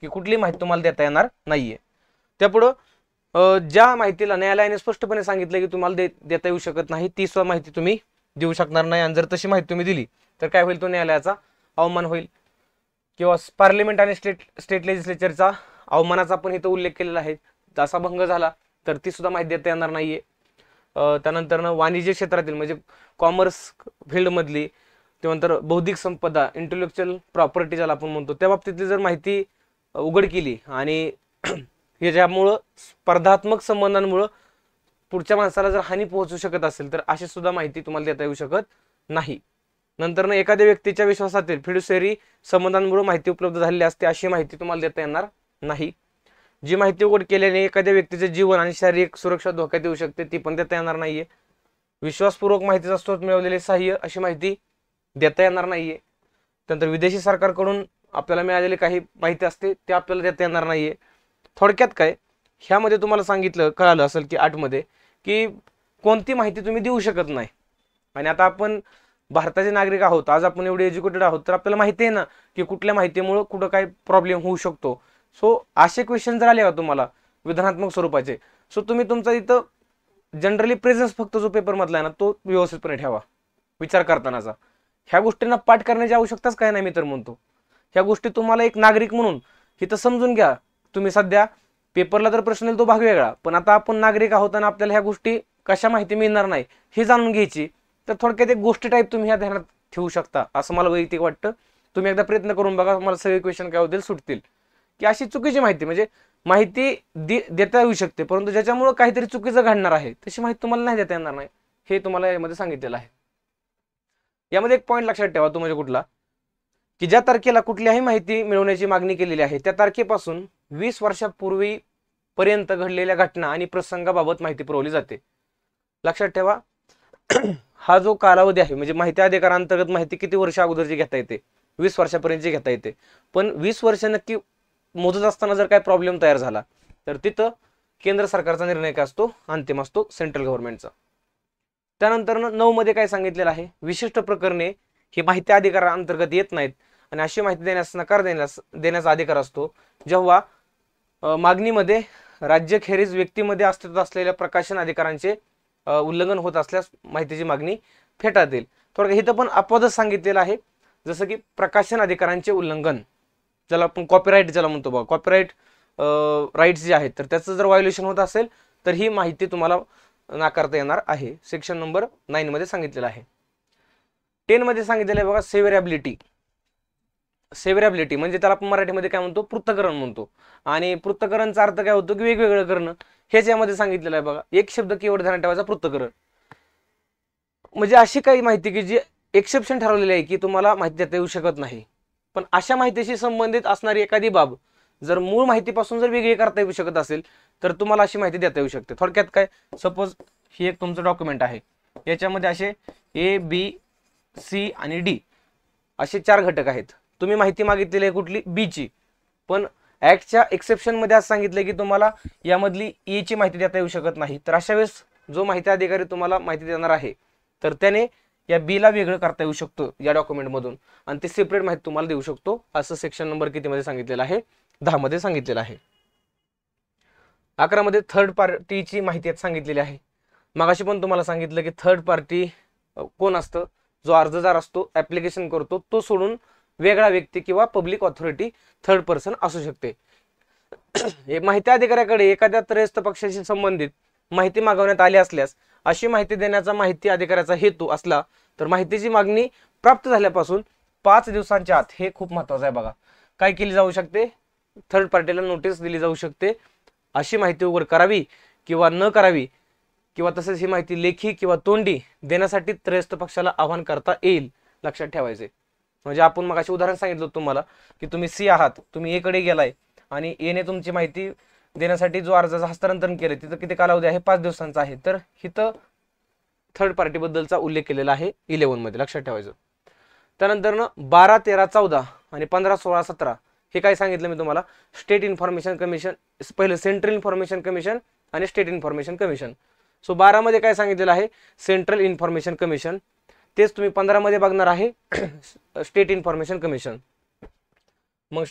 की कुठली माहिती तुम्हाला देता येणार नाहीये. त्यापुढं ज्या माहितीला न्यायालयाने स्पष्टपणे सांगितलं की तुम्हाला देता येऊ शकत नाही ती सुद्धा माहिती तुम्ही देऊ शकणार नाही, आणि जर तशी माहिती तुम्ही दिली तर काय होईल, तो न्यायालयाचा अवमान होईल. किंवा पार्लमेंट आणि स्टेट लेजिस्लेचरचा अवमानाचा पण इथं उल्लेख केलेला आहे, जसा भंग झाला तर ती सुद्धा माहिती देता येणार नाहीये. त्यानंतर वाणिज्य क्षेत्रातील म्हणजे कॉमर्स फील्डमधली, त्यानंतर बौद्धिक संपदा इंटेलेक्च्युअल प्रॉपर्टी ज्याला आपण म्हणतो त्या बाबतीतली जर माहिती उघड केली आणि याच्यामुळं स्पर्धात्मक संबंधांमुळं पुढच्या माणसाला जर हानी पोहोचू शकत असेल तर अशी सुद्धा माहिती तुम्हाला देता येऊ शकत नाही. नंतर एखाद्या व्यक्तीच्या विश्वासातील फिड्युशरी संबंधांमुळे माहिती उपलब्ध झालेली असते अशी माहिती तुम्हाला देता येणार नाही. जी माहिती उघड केल्याने एखाद्या व्यक्तीचे जीवन आणि शारीरिक सुरक्षा धोक्यात येऊ शकते ती पण देता येणार नाहीये. विश्वासपूर्वक माहितीचा स्रोत मिळवलेले सहाय्य अशी माहिती देता येणार नाहीये. त्यानंतर विदेशी सरकारकडून आपल्याला मिळालेली काही माहिती असते ते आपल्याला देता येणार नाहीये. थोडक्यात काय ह्यामध्ये तुम्हाला सांगितलं कळालं असेल की 8 मध्ये की कोणती माहिती तुम्ही देऊ शकत नाही. आणि आता आपण भारताचे नागरिक आहोत, आज आपण एवढे एज्युकेटेड आहोत, तर आपल्याला माहिती आहे ना की कुठल्या माहितीमुळे कुठं काय प्रॉब्लेम होऊ शकतो. सो असे क्वेश्चन जर आले का तुम्हाला विधानात्मक स्वरूपाचे, सो तुम्ही तुमचा इथं जनरली प्रेझेन्स फक्त जो पेपर मधला आहे ना तो व्यवस्थितपणे ठेवा विचार करतानाचा. ह्या गोष्टींना पाठ करण्याची आवश्यकताच काय नाही मी तर म्हणतो. ह्या गोष्टी तुम्हाला एक नागरिक म्हणून इथं समजून घ्या. तुम्ही सध्या पेपरला तर प्रश्न येईल तो भाग वेगळा, पण आता आपण नागरिक आहोत आणि आपल्याला ह्या गोष्टी कशा माहिती मिळणार नाही हे जाणून घ्यायची, तर थोडक्यात एक गोष्टी टाईप तुम्ही ह्या ध्यानात ठेवू शकता असं मला वैयक्तिक वाटतं. तुम्ही एकदा प्रयत्न करून बघा, मला सगळे क्वेश्चन काय होतील सुटतील. की अशी चुकीची माहिती म्हणजे माहिती देता येऊ शकते परंतु ज्याच्यामुळे काहीतरी चुकीचं घडणार आहे तशी माहिती तुम्हाला नाही देता येणार नाही, हे तुम्हाला यामध्ये सांगितलेलं आहे. यामध्ये एक पॉईंट लक्षात ठेवा तो म्हणजे कुठला, की ज्या तारखेला कुठल्याही माहिती मिळवण्याची मागणी केलेली आहे त्या तारखेपासून 20 वर्षापूर्वी पर्यंत घडलेल्या घटना आणि प्रसंगाबाबत माहिती पुरवली जाते. लक्षात ठेवा हा जो कालावधी आहे म्हणजे माहिती अधिकारांतर्गत माहिती किती वर्ष अगोदरची घेता येते, 20 वर्षापर्यंतची घेता येते. पण 20 वर्ष नक्की मोजत असताना जर काय प्रॉब्लेम तयार झाला तर तिथं केंद्र सरकारचा निर्णय काय असतो, अंतिम असतो, सेंट्रल गव्हर्नमेंटचा. त्यानंतर 9 मध्ये काय सांगितलेलं आहे, विशिष्ट प्रकरणे ही माहिती अधिकारांतर्गत येत नाहीत आणि अशी माहिती देण्यास नकार देण्याचा अधिकार असतो जेव्हा मागणीमध्ये राज्याखेरीज व्यक्तीमध्ये अस्तित्वात असलेल्या प्रकाशन अधिकारांचे उल्लंघन होत असल्यास माहितीची मागणी फेटाळता येईल. थोडक्यात इथं पण अपवादच सांगितलेलं आहे, जसं की प्रकाशन अधिकारांचे उल्लंघन ज्याला आपण कॉपीराईट ज्याला म्हणतो बघा, कॉपीराईट राईट्स जे आहेत तर त्याचं जर व्हायोलेशन होत असेल तर ही माहिती तुम्हाला नाकारता येणार आहे. सेक्शन नंबर 9 मध्ये सांगितलेलं आहे. 10 मध्ये सांगितलेलं आहे बघा सेव्हरेबिलिटी. सेव्हरेबिलिटी म्हणजे त्याला आपण मराठीमध्ये काय म्हणतो, पृथक्करण म्हणतो. आणि पृथक्करणचा अर्थ काय होतो की वेगवेगळं करणं, हेच यामध्ये सांगितलेलं आहे बघा. एक शब्द कीवर्ड ध्यानात ठेवायचा, पृथक्करण. म्हणजे अशी काही माहिती की जी एक्सेप्शन ठरवलेली आहे की तुम्हाला माहिती देता येऊ शकत नाही, पण अशा माहितीशी संबंधित असणारी एखादी बाब जर मूळ माहितीपासून जर वेगळी करता येऊ शकत असेल तर तुम्हाला अशी माहिती देता येऊ शकते. थोडक्यात काय, सपोज ही एक तुमचं डॉक्युमेंट आहे, याच्यामध्ये असे A, B, C आणि D असे 4 घटक आहेत. तुम्ही माहिती मागितलेली आहे कुठली, B ची, पण ऍक्टच्या एक्सेप्शन मध्ये असं सांगितलं की तुम्हाला यामधली E ची माहिती देता येऊ शकत नाही. तर अशा वेळेस जो माहिती अधिकारी तुम्हाला माहिती देणार आहे तर त्याने या B ला वेगळं करता येऊ शकतो या डॉक्युमेंट मधून आणि ते सेपरेट माहिती तुम्हाला देऊ शकतो, असं सेक्शन नंबर किती मध्ये सांगितलेलं आहे, 10 मध्ये सांगितलेलं आहे. 11 मध्ये थर्ड पार्टीची माहिती सांगितलेली आहे. मगाशी पण तुम्हाला सांगितलं की थर्ड पार्टी कोण असतं, जो अर्जदार असतो, ऍप्लिकेशन करतो, तो सोडून वेगळा व्यक्ती किंवा पब्लिक ऑथॉरिटी थर्ड पर्सन असू शकते. हे माहिती अधिकाऱ्याकडे एखाद्या त्रयस्थ पक्षाशी संबंधित माहिती मागवण्यात आली असल्यास अशी माहिती देण्याचा माहिती अधिकाऱ्याचा हेतू असला तर माहितीची मागणी प्राप्त झाल्यापासून 5 दिवसांच्या आत, हे खूप महत्वाचं आहे बघा, काय केली जाऊ शकते, थर्ड पार्टीला नोटीस दिली जाऊ शकते. अशी माहिती उघड करावी किंवा न करावी किंवा तसेच ही माहिती लेखी किंवा तोंडी देण्यासाठी त्रयस्थ पक्षाला आवाहन करता येईल. लक्षात ठेवायचे. म्हणजे आपण मग असे उदाहरण सांगितलं तुम्हाला की तुम्ही सी आहात, तुम्ही ए कडे गेलाय आणि एने तुमची माहिती देण्यासाठी जो अर्जाचं हस्तांतरण केलं तिथं किती कालावधी आहे, 5 दिवसांचा आहे. तर इथं थर्ड पार्टी बद्दलचा उल्लेख केलेला आहे 11 मध्ये. लक्षात ठेवायचं. त्यानंतर 12, 13, 14 आणि 15, 16, 17 हे काय सांगितलं मी तुम्हाला, स्टेट इन्फॉर्मेशन कमिशन, पहिलं सेंट्रल इन्फॉर्मेशन कमिशन आणि स्टेट इन्फॉर्मेशन कमिशन. सो 12 मध्ये काय सांगितलेलं आहे, सेंट्रल इन्फॉर्मेशन कमिशन. तेच तुम्ही 15 मध्ये बघणार आहे स्टेट इन्फॉर्मेशन कमिशन. मग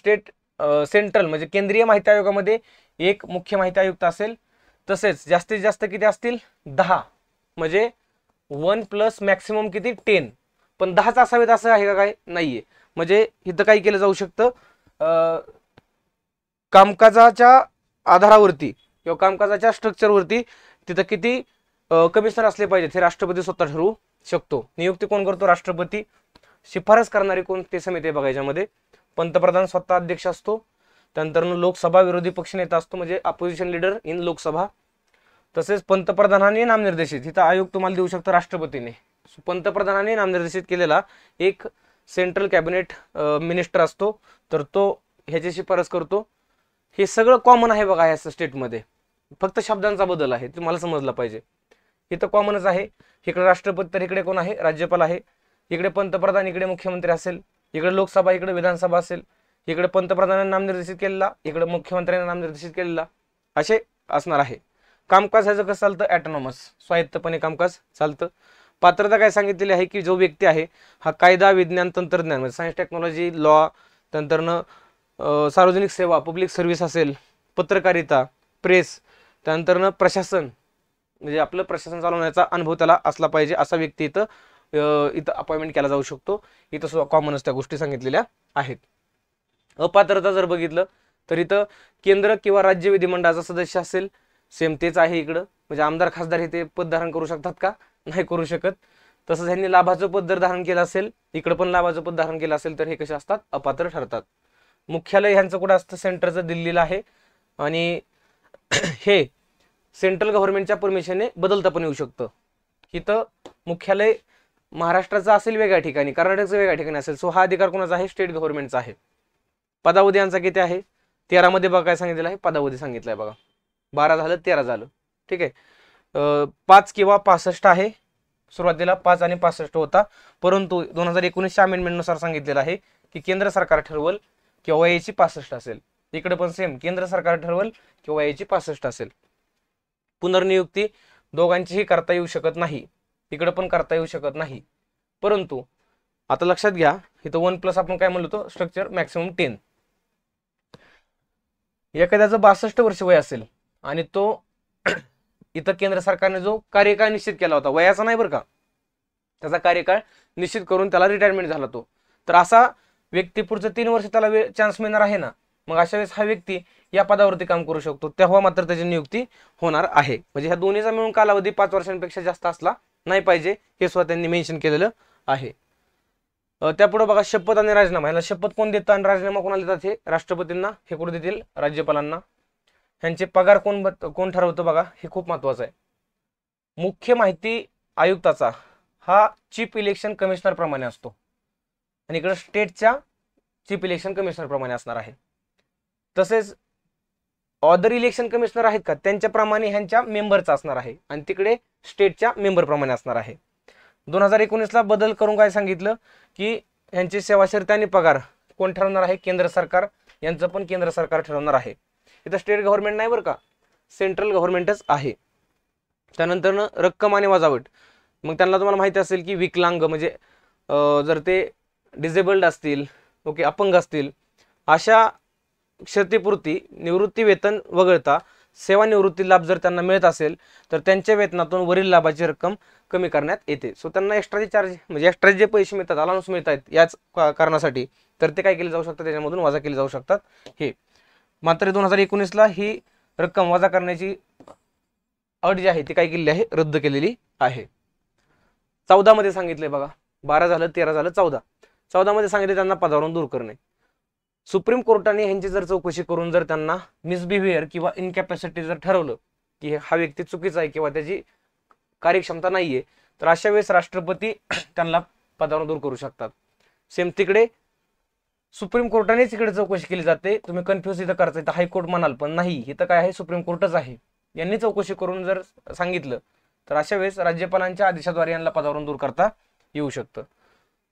सेंट्रल म्हणजे केंद्रीय माहिती आयोगामध्ये एक मुख्य माहिती आयुक्त असेल, तसेच जास्तीत जास्त किती असतील, 10, म्हणजे 1 प्लस मॅक्सिमम किती, 10. पण 10च असावेत असं आहे का, काय नाहीये. म्हणजे इथं काय केलं जाऊ शकतं, कामकाजाच्या आधारावरती किंवा कामकाजाच्या स्ट्रक्चरवरती तिथं किती कमिशनर असले पाहिजेत हे राष्ट्रपती स्वतः ठरवू शकतो. नियुक्ती कोण करतो, राष्ट्रपती. शिफारस करणारी कोणती समिती बघा याच्यामध्ये, पंतप्रधान स्वतः अध्यक्ष असतो. त्यानंतर लोकसभा विरोधी पक्षनेता असतो, म्हणजे अपोजिशन लीडर इन लोकसभा. तसेच पंतप्रधानांनी नामनिर्देशित, इथं आयोग तुम्हाला देऊ शकतो राष्ट्रपतीने. पंतप्रधानांनी नामनिर्देशित केलेला एक सेंट्रल कॅबिनेट मिनिस्टर असतो, तर तो ह्याची शिफारस करतो. हे सगळं कॉमन आहे बघा या स्टेटमध्ये, फक्त शब्दांचा बदल आहे, तुम्हाला समजला पाहिजे. इथं कॉमनच आहे. इकडे राष्ट्रपती, तर इकडे कोण आहे, राज्यपाल आहे. इकडे पंतप्रधान, इकडे मुख्यमंत्री असेल. इकडे लोकसभा, इकडे विधानसभा असेल. इकडे पंतप्रधानांनी नामनिर्देशित केलेला, इकडे मुख्यमंत्र्यांनी नामनिर्देशित केलेला, असे असणार आहे. कामकाज ह्याचं कसं चालतं, ॲटोनॉमस, स्वायत्तपणे कामकाज चालतं. पात्रता काय सांगितलेली आहे की जो व्यक्ती आहे हा कायदा, विज्ञान, तंत्रज्ञान म्हणजे सायन्स, टेक्नॉलॉजी, लॉ, त्यानंतर सार्वजनिक सेवा, पब्लिक सर्व्हिस असेल, पत्रकारिता, प्रेस, त्यानंतर प्रशासन म्हणजे आपलं प्रशासन चालवण्याचा अनुभव त्याला असला पाहिजे, असा व्यक्ती इथं अपॉइंटमेंट केला जाऊ शकतो. इथं सुद्धा कॉमनच त्या गोष्टी सांगितलेल्या आहेत. अपात्रता जर बघितलं तर इथं केंद्र किंवा राज्य विधिमंडळाचा सदस्य असेल, सेम तेच आहे इकडं. म्हणजे आमदार, खासदार हे ते पद धारण करू शकतात का, नाही करू शकत. तसंच ह्यांनी लाभाचं पद जर धारण केलं असेल, इकडं पण लाभाचं पद धारण केलं असेल, तर हे कसे असतात, अपात्र ठरतात. मुख्यालय ह्यांचं कुठं असतं, सेंटरचं दिल्लीला आहे. आणि हे सेंट्रल गव्हर्नमेंटच्या परमिशनने बदलता पण येऊ शकतं. इथं मुख्यालय महाराष्ट्राचं असेल वेगळ्या ठिकाणी, कर्नाटकचं वेगळ्या ठिकाणी असेल. सो हा अधिकार कोणाचा आहे, स्टेट गव्हर्नमेंटचा आहे. पदावधी यांचा किती आहे, 13 मध्ये बघा काय सांगितलेलं आहे, पदावधी सांगितलंय बघा. 12 झालं, 13 झालं, ठीक आहे. 5 किंवा 65 आहे. सुरुवातीला 5 आणि 65 होता, परंतु 2019च्या अमेंडमेंटनुसार सांगितलेलं आहे की केंद्र सरकार ठरवल किंवा वयाची 65 असेल. इकडे पण सेम, केंद्र सरकार ठरवल किंवा वयाची 65 असेल. पुनर्नियुक्ती दोघांचीही करता येऊ शकत नाही, इकडे पण करता येऊ शकत नाही. परंतु आता लक्षात घ्या, इथं 1 प्लस आपण काय म्हणलो होतो, स्ट्रक्चर मॅक्सिमम 10. एखाद्याचं 62 वर्ष वय असेल आणि तो इथं केंद्र सरकारने जो कार्यकाळ निश्चित केला होता, वयाचा नाही बरं का, त्याचा कार्यकाळ निश्चित करून त्याला रिटायरमेंट झाला तो, तर असा व्यक्ती पुढचं 3 वर्ष त्याला चान्स मिळणार आहे ना. मग अशा वेळेस हा व्यक्ती या पदावरती काम करू शकतो, तेव्हा मात्र त्याची नियुक्ती होणार आहे. म्हणजे ह्या दोन्हीचा मिळून कालावधी 5 वर्षांपेक्षा जास्त असला नाही पाहिजे, हे सुद्धा त्यांनी मेन्शन केलेलं आहे. त्यापुढे बघा, शपथ आणि राजीनामा. ह्याला शपथ कोण देतं आणि राजीनामा कोणाला देतात, हे राष्ट्रपतींना. हे कुठे देतील, राज्यपालांना. ह्यांचे पगार कोण ठरवतं बघा, हे खूप महत्वाचं आहे. मुख्य माहिती आयुक्ताचा हा चीफ इलेक्शन कमिशनर प्रमाणे असतो आणि इकडे स्टेटच्या चीफ इलेक्शन कमिशनर प्रमाणे असणार आहे. तसेच ऑदर इलेक्शन कमिशनर आहेत का, त्यांच्याप्रमाणे ह्यांच्या मेंबरचा असणार आहे आणि तिकडे स्टेटच्या मेंबर प्रमाणे असणार आहे. 2019ला बदल करून काय सांगितलं की ह्यांची सेवा शर्ती आणि पगार कोण ठरवणार आहे, केंद्र सरकार. यांचं पण केंद्र सरकार ठरवणार आहे. इथं स्टेट गव्हर्नमेंट नाही बरं का, सेंट्रल गव्हर्नमेंटच आहे. त्यानंतर रक्कम आणि वजावट. मग त्यांना तुम्हाला माहिती असेल की विकलांग म्हणजे जर ते डिसेबल्ड असतील, ओके, अपंग असतील, अशा क्षतिपूर्ती, निवृत्ती वेतन वगळता सेवानिवृत्ती लाभ जर त्यांना मिळत असेल तर त्यांच्या वेतनातून वरील लाभाची रक्कम कमी करण्यात येते. सो त्यांना एक्स्ट्राचे चार्ज म्हणजे एक्स्ट्रा जे पैसे मिळतात, अलाउन्स मिळत आहेत याच कारणासाठी, तर ते काय केले जाऊ शकतात, त्याच्यामधून वजा केले जाऊ शकतात. हे मात्र 2019ला ही रक्कम वजा करण्याची अट जी आहे ती काय केलेली आहे, रद्द केलेली आहे. 14 मध्ये सांगितले बघा, 12 झालं, 13 झालं, 14 मध्ये सांगितले त्यांना पदावरून दूर करणे. सुप्रीम कोर्टाने ह्यांची जर चौकशी करून जर त्यांना मिसबिहेवियर किंवा इनकॅपॅसिटी जर ठरवलं की हा व्यक्ती चुकीचा आहे किंवा त्याची कार्यक्षमता नाहीये, तर अशा वेळेस राष्ट्रपती त्यांना पदावरून दूर करू शकतात. सेम तिकडे सुप्रीम कोर्टानेच इकडे चौकशी केली जाते. तुम्ही कन्फ्युज इथं करायचं, इथं हायकोर्ट म्हणाल, पण नाही, इथं काय आहे, सुप्रीम कोर्टच आहे. यांनी चौकशी करून जर सांगितलं तर अशा वेळेस राज्यपालांच्या आदेशाद्वारे यांना पदावरून दूर करता येऊ शकतं.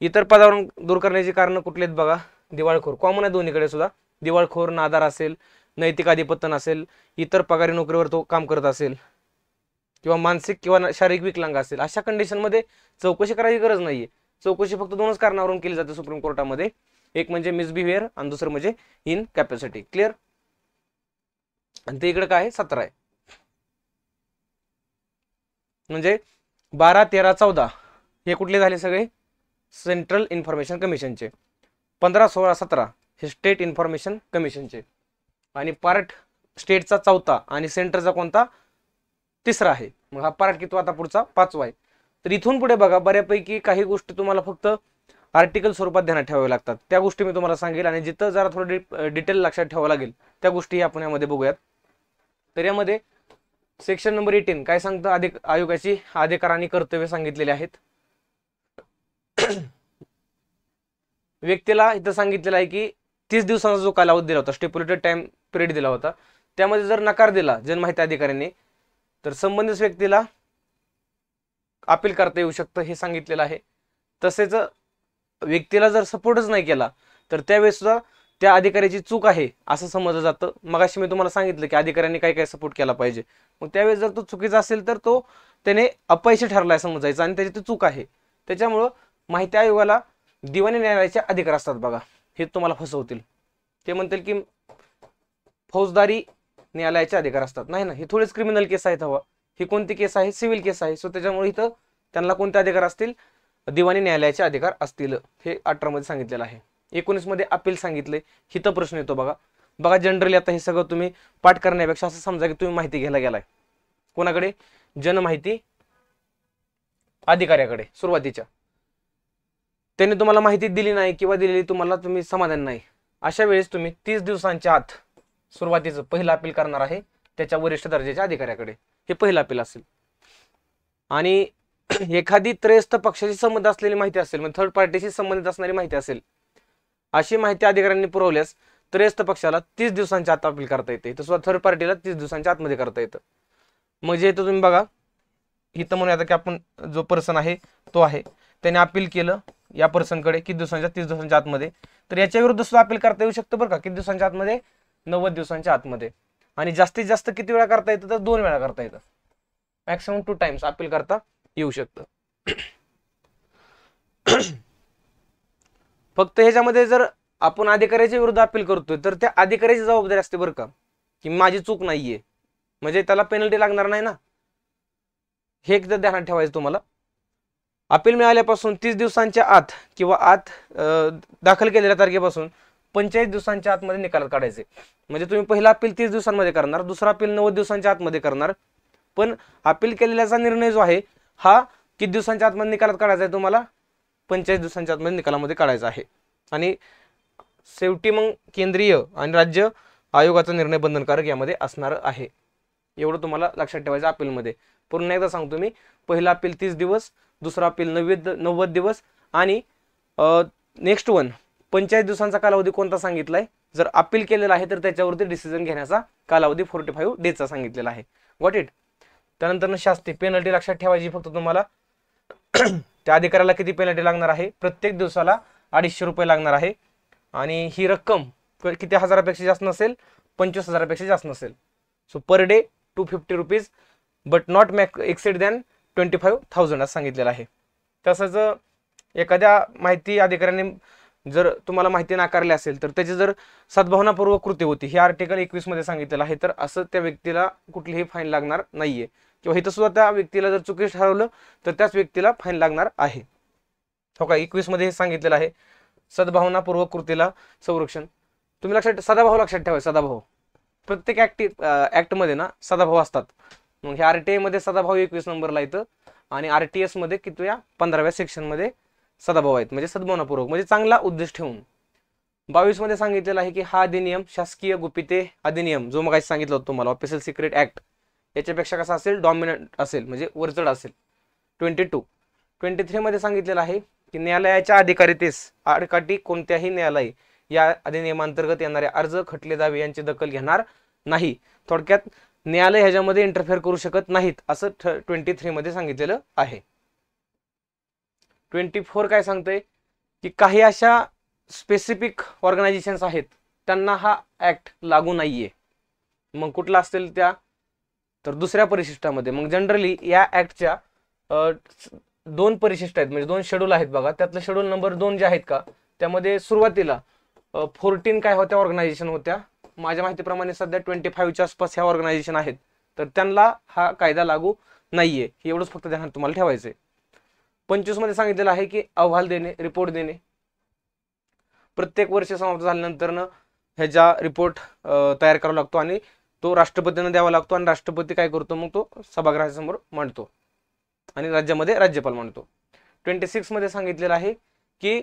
इतर पदावरून दूर करण्याची कारण कुठली आहेत बघा, दिवाळखोर कॉमन आहे दोन्हीकडे सुद्धा. दिवाळखोर, नादार असेल, नैतिक अधिपतन असेल, इतर पगारी नोकरीवर तो काम करत असेल, किंवा मानसिक किंवा शारीरिक विकलांग असेल, अशा कंडिशनमध्ये चौकशी करायची गरज नाहीये. चौकशी फक्त 2च कारणावरून केली जाते सुप्रीम कोर्टामध्ये, एक म्हणजे मिसबिहेवियर आणि दुसरं म्हणजे इनकॅपॅसिटी. क्लिअर? आणि ते इकडे काय आहे, 17 आहे. म्हणजे 12, 13, 14 हे कुठले झाले सगळे, सेंट्रल इन्फॉर्मेशन कमिशनचे. 15, 16, 17 हे स्टेट इन्फॉर्मेशन कमिशनचे. आणि पार्ट स्टेटचा 4था आणि सेंटरचा कोणता, 3रा आहे. मग हा पार्ट किती आता पुढचा 5वा आहे. तर इथून पुढे बघा, बऱ्यापैकी काही गोष्टी तुम्हाला फक्त आर्टिकल स्वरूपात ध्यानात ठेवाव्या लागतात. त्या गोष्टी मी तुम्हाला सांगेल, आणि जिथं जरा थोडं डिटेल लक्षात ठेवावं लागेल त्या गोष्टी आपण यामध्ये बघूयात. तर यामध्ये सेक्शन नंबर 18 काय सांगतं, आयोगाची अधिकार आणि कर्तव्य सांगितलेले आहेत. व्यक्तीला इथं सांगितलेलं आहे की 30 दिवसांचा जो कालावधी दिला होता, स्टिप्युलेटेड टाइम पिरियड दिला होता, त्यामध्ये जर नकार दिला जनमाहिती अधिकाऱ्यांनी तर संबंधित व्यक्तीला अपील करता येऊ शकतं, हे सांगितलेलं आहे. तसेच व्यक्तीला जर सपोर्टच नाही केला तर त्यावेळेस सुद्धा त्या अधिकाऱ्याची चूक आहे असं समजलं जातं. मगाशी मी तुम्हाला सांगितलं की अधिकाऱ्यांनी काय काय सपोर्ट केला पाहिजे. मग त्यावेळेस जर तो चुकीचा असेल तर तो त्याने अपयशी ठरलाय समजायचं आणि त्याची ती चूक आहे. त्याच्यामुळं माहिती आयोगाला दिवाणी न्यायालयाचे अधिकार असतात बघा, हे तुम्हाला फसवतील. ते म्हणतील की फौजदारी न्यायालयाचे अधिकार असतात. नाही ना, हे थोडेच क्रिमिनल केस आहेत. हवा ही कोणती केस आहे, सिव्हिल केस आहे. सो त्याच्यामुळे इथं त्यांना कोणते अधिकार असतील, दिवाणी न्यायालयाचे अधिकार असतील. हे 18 मध्ये सांगितलेलं आहे. 19 मध्ये अपील सांगितले. हिथं प्रश्न येतो बघा जनरली आता हे सगळं तुम्ही पाठ करण्यापेक्षा असं समजा की तुम्ही माहिती घ्यायला गेलाय कोणाकडे, जनमाहिती अधिकाऱ्याकडे. सुरुवातीच्या त्यांनी तुम्हाला माहिती दिली नाही किंवा दिलेली तुम्हाला तुम्ही समाधान नाही, अशा वेळेस तुम्ही 30 दिवसांच्या आत सुरुवातीचं पहिलं अपील करणार आहे त्याच्या वरिष्ठ दर्जाच्या अधिकाऱ्याकडे. हे पहिलं अपील असेल. आणि एखादी त्रयस्थ पक्षाशी संबंध असलेली माहिती असेल, म्हणजे थर्ड पार्टीशी संबंधित असणारी माहिती असेल, अशी माहिती अधिकाऱ्यांनी पुरवल्यास त्रयस्थ पक्षाला 30 दिवसांच्या आत अपील करता येते. तसं थर्ड पार्टीला 30 दिवसांच्या आतमध्ये करता येतं. म्हणजे इथं तुम्ही बघा, इथं म्हणूया की आपण जो पर्सन आहे तो आहे, त्याने अपील केलं या पर्सनकडे किती दिवसांच्या, 30 दिवसांच्या आतमध्ये, तर याच्या विरुद्ध सुद्धा अपील करता येऊ शकतं बरं का. किती दिवसांच्या आतमध्ये, 90 दिवसांच्या आतमध्ये. आणि जास्तीत जास्त किती वेळा करता येतं, तर 2 वेळा करता येतं. मॅक्सिमम 2 टाइम्स अपील करता येऊ शकतं. फक्त ह्याच्यामध्ये जर आपण अधिकाऱ्याच्या विरुद्ध अपील करतोय तर त्या अधिकाऱ्याची जबाबदारी असते बरं का, की माझी चूक नाहीये, म्हणजे त्याला पेनल्टी लागणार नाही ना. हे एकदा ध्यानात ठेवायचं तुम्हाला. अपील मिळाल्यापासून 30 दिवसांच्या आत किंवा आत दाखल केलेल्या तारखेपासून 45 दिवसांच्या आतमध्ये निकाल काढायचे. म्हणजे तुम्ही पहिला अपील 30 दिवसांमध्ये करणार, दुसरा अपील 90 दिवसांच्या आतमध्ये करणार, पण अपील केलेल्याचा निर्णय जो आहे हा किती दिवसांच्या आतमध्ये निकालात काढायचा आहे तुम्हाला, 45 दिवसांच्या आतमध्ये निकालामध्ये काढायचा आहे. आणि शेवटी मग केंद्रीय आणि राज्य आयोगाचा निर्णय बंधनकारक यामध्ये असणार आहे. एवढं तुम्हाला लक्षात ठेवायचं अपीलमध्ये. पुन्हा एकदा सांगतो मी, पहिला अपील 30 दिवस, दुसरा अपील 90 दिवस, आणि नेक्स्ट वन 45 दिवसांचा कालावधी कोणता सांगितलाय, जर अपील केलेला आहे तर त्याच्यावरती डिसिजन घेण्याचा कालावधी 45 डेजचा सांगितलेला आहे. Got it. त्यानंतर शास्ती पेनल्टी लक्षात ठेवायची फक्त तुम्हाला. त्या अधिकाऱ्याला किती पेनल्टी लागणार आहे, प्रत्येक दिवसाला 250 रुपये लागणार आहे. आणि ही रक्कम किती हजारापेक्षा जास्त नसेल, 25,000पेक्षा जास्त नसेल. So per day 250 rupees, but not accessed than 25,000 असं सांगितलेलं आहे. तसंच एखाद्या माहिती अधिकाऱ्याने जर तुम्हाला माहिती नाकारली असेल तर त्याची जर सद्भावनापूर्वक कृती होती, हे आर्टिकल 21 मध्ये सांगितलेलं आहे, तर असं त्या व्यक्तीला कुठलीही फाईन लागणार नाहीये. किंवा इथं सुद्धा त्या व्यक्तीला जर चुकीचं ठरवलं तर त्याच व्यक्तीला फाईन लागणार आहे. हो का, 21 मध्ये हे सांगितलेलं आहे, सद्भावनापूर्वक कृतीला संरक्षण. तुम्ही सदाभाव लक्षात ठेवा. सदाभाव प्रत्येक ऍक्टमध्ये ना सदाभाव असतात. मग हे RTI मध्ये सदाभाव 21 नंबरला येतं आणि RTS मध्ये कितव्या 15व्या सेक्शन मध्ये सदाभाव आहेत, म्हणजे सद्भावनापूर्वक, म्हणजे चांगला उद्देश ठेवून. 22 मध्ये सांगितलेलं आहे की हा अधिनियम शासकीय गुपिते अधिनियम, जो मग सांगितलं होतं तुम्हाला, ऑफिशियल सिक्रेट ऍक्ट, याच्यापेक्षा कसा असेल, डॉमिनंट असेल, म्हणजे वरचढ असेल. 23 मध्ये सांगितलेलं आहे की न्यायालयाच्या अधिकारितेस आडकाठी कोणत्याही न्यायालय या अधिनियमांतर्गत येणारे अर्ज, खटले, दावे यांची दखल घेणार नाही. थोडक्यात न्यायालय ह्याच्यामध्ये इंटरफेअर करू शकत नाहीत, असं 23 मध्ये सांगितलेलं आहे. 24 काय सांगतंय की काही अशा स्पेसिफिक ऑर्गनायझेशन्स आहेत त्यांना हा ऍक्ट लागू नाहीये. मग कुठला असतील त्या, तर दुसऱ्या परिशिष्टामध्ये. मग जनरली या ऍक्टच्या 2 परिशिष्ट आहेत, म्हणजे 2 शेड्यूल आहेत बघा. त्यातलं शेड्यूल नंबर 2 जे आहेत का, त्यामध्ये सुरुवातीला 14 काय होत्या ऑर्गनायझेशन होत्या. माझ्या माहितीप्रमाणे सध्या 25च्या आसपास ह्या ऑर्गनायझेशन आहेत, तर त्यांना हा कायदा लागू नाहीये. एवढंच फक्त ध्यानात तुम्हाला ठेवायचंय. 25 मध्ये सांगितलेलं आहे की अहवाल देणे, रिपोर्ट देणे. प्रत्येक वर्ष समाप्त झाल्यानंतर ह्याचा रिपोर्ट तयार करावा लागतो आणि तो राष्ट्रपतींना द्यावा लागतो, आणि राष्ट्रपती काय करतो, मग तो सभागृहासमोर मांडतो आणि राज्यामध्ये राज्यपाल मांडतो. 26 मध्ये सांगितलेलं आहे की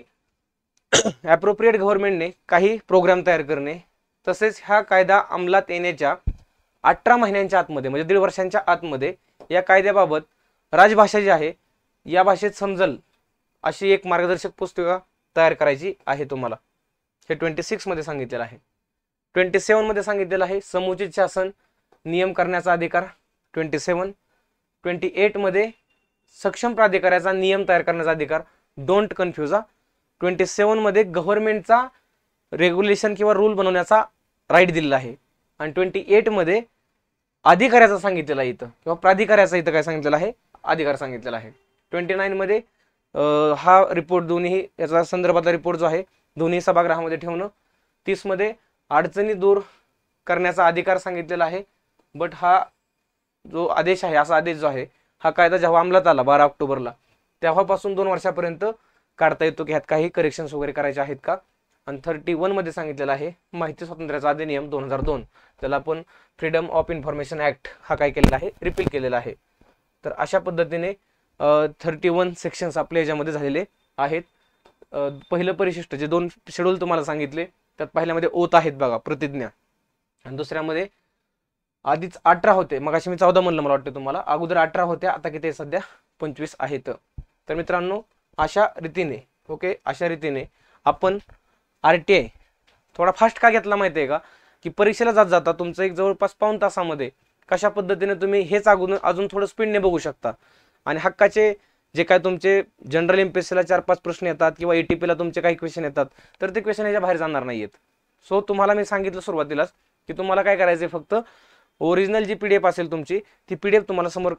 ॲप्रोप्रिएट गव्हर्नमेंटने काही प्रोग्राम तयार करणे, तसेच हा कायदा अंमलात येण्याच्या 18 महिन्यांच्या आतमध्ये, म्हणजे 1.5 वर्षांच्या आतमध्ये या कायद्याबाबत राजभाषा जी आहे या भाषेत समजल अशी एक मार्गदर्शक पुस्तिका तयार करायची आहे तुम्हाला. हे 26 मध्ये सांगितलेलं आहे. 27 मध्ये सांगितलेलं आहे समुचित शासन नियम करण्याचा अधिकार. 28 मध्ये सक्षम प्राधिकाराचा नियम तयार करण्याचा अधिकार. Don't confuse. 27 मध्ये गव्हर्नमेंटचा रेग्युलेशन किंवा रूल बनवण्याचा राईट दिलेला आहे. आणि 28 मध्ये अधिकाऱ्याचा सांगितलेला आहे इथं, किंवा प्राधिकाऱ्याचा इथं काय सांगितलेलं आहे, अधिकार सांगितलेला आहे. 29 मध्ये हा रिपोर्ट दोन्ही याचा संदर्भातला रिपोर्ट जो आहे दोन्ही सभागृहामध्ये ठेवणं. 30 मध्ये अडचणी दूर करण्याचा अधिकार सांगितलेला आहे. बट हा जो आदेश आहे, असा आदेश जो आहे, हा कायदा जेव्हा अंमलात आला 12 ऑक्टोबरला, तेव्हापासून 2 वर्षापर्यंत काढता येतो की ह्यात काही करेक्शन्स वगैरे करायचे आहेत का. आणि 31 मध्ये सांगितलेलं आहे माहिती स्वातंत्र्याचा अधिनियम 2002, त्याला आपण फ्रीडम ऑफ इन्फॉर्मेशन ऍक्ट हा काय केलेला आहे, रिपील केलेला आहे. तर अशा पद्धतीने 31 सेक्शन्स आपल्या याच्यामध्ये झालेले आहेत. पहिलं परिशिष्ट जे 2 शेड्यूल तुम्हाला सांगितले, त्यात पहिल्यामध्ये ओत आहेत बघा, प्रतिज्ञा, आणि दुसऱ्यामध्ये आधीच 18 होते, मग अशी मी 14 म्हणलं मला वाटतं तुम्हाला, अगोदर 18 होत्या, आता किती सध्या 25 आहेत. तर मित्रांनो अशा रीतीने अशा रीतीने आपण RTI थोडा फास्ट का घेतला माहिती आहे का, की परीक्षेला जाता तुमचं एक जवळपास 1.5 तासामध्ये कशा पद्धतीने तुम्ही हेच अजून थोडं स्पीडने बघू शकता. आणि हक्काचे जे काय तुमचे जनरल MPSCला 4-5 प्रश्न येतात किंवा ATPला तुमचे काही क्वेश्चन येतात, तर ते क्वेश्चन याच्या बाहेर जाणार नाहीयेत. सो तुम्हाला मी सांगितलं सुरुवातीलाच की तुम्हाला काय करायचं, फक्त ओरिजिनल जी PDF असेल तुमची, ती PDF तुम्हाला समोर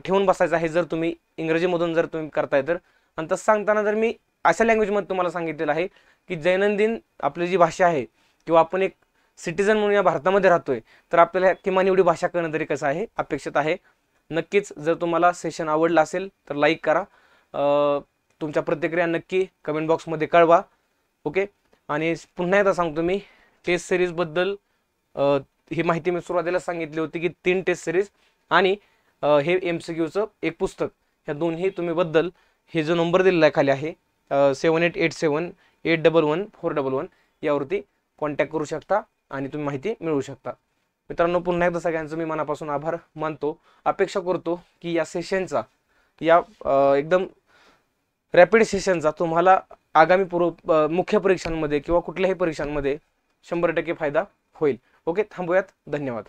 ठेवून बसायचं आहे, जर तुम्ही इंग्रजीमधून जर तुम्ही करताय तर. आणि तसं सांगताना जर मी अशा लँग्वेजमध्ये तुम्हाला सांगितलेलं आहे की दैनंदिन आपली जी भाषा आहे, किंवा आपण एक सिटीजन म्हणून या भारतामध्ये राहतोय, तर आपल्याला किमान एवढी भाषा करणं तरी कसं आहे, अपेक्षित आहे. नक्कीच जर तुम्हाला सेशन आवडलं असेल तर लाईक करा, तुमच्या प्रतिक्रिया नक्की कमेंट बॉक्समध्ये कळवा. आणि पुन्हा एकदा सांगतो मी, टेस्ट सिरीजबद्दल ही माहिती मी सुरुवातीला सांगितली होती की 3 टेस्ट सिरीज आणि हे MCQचं एक पुस्तक, ह्या दोन्ही तुम्ही बद्दल हे जो नंबर दिलेला आहे खाली आहे 7887811411 यावरती कॉन्टॅक्ट करू शकता आणि तुम्ही माहिती मिळवू शकता. मित्रांनो पुन्हा एकदा सगळ्यांचं मी मनापासून आभार मानतो. अपेक्षा करतो की या सेशनचा, या एकदम रॅपिड सेशनचा तुम्हाला आगामी मुख्य परीक्षांमध्ये किंवा कुठल्याही परीक्षांमध्ये 100% फायदा होईल. थांबूयात. धन्यवाद.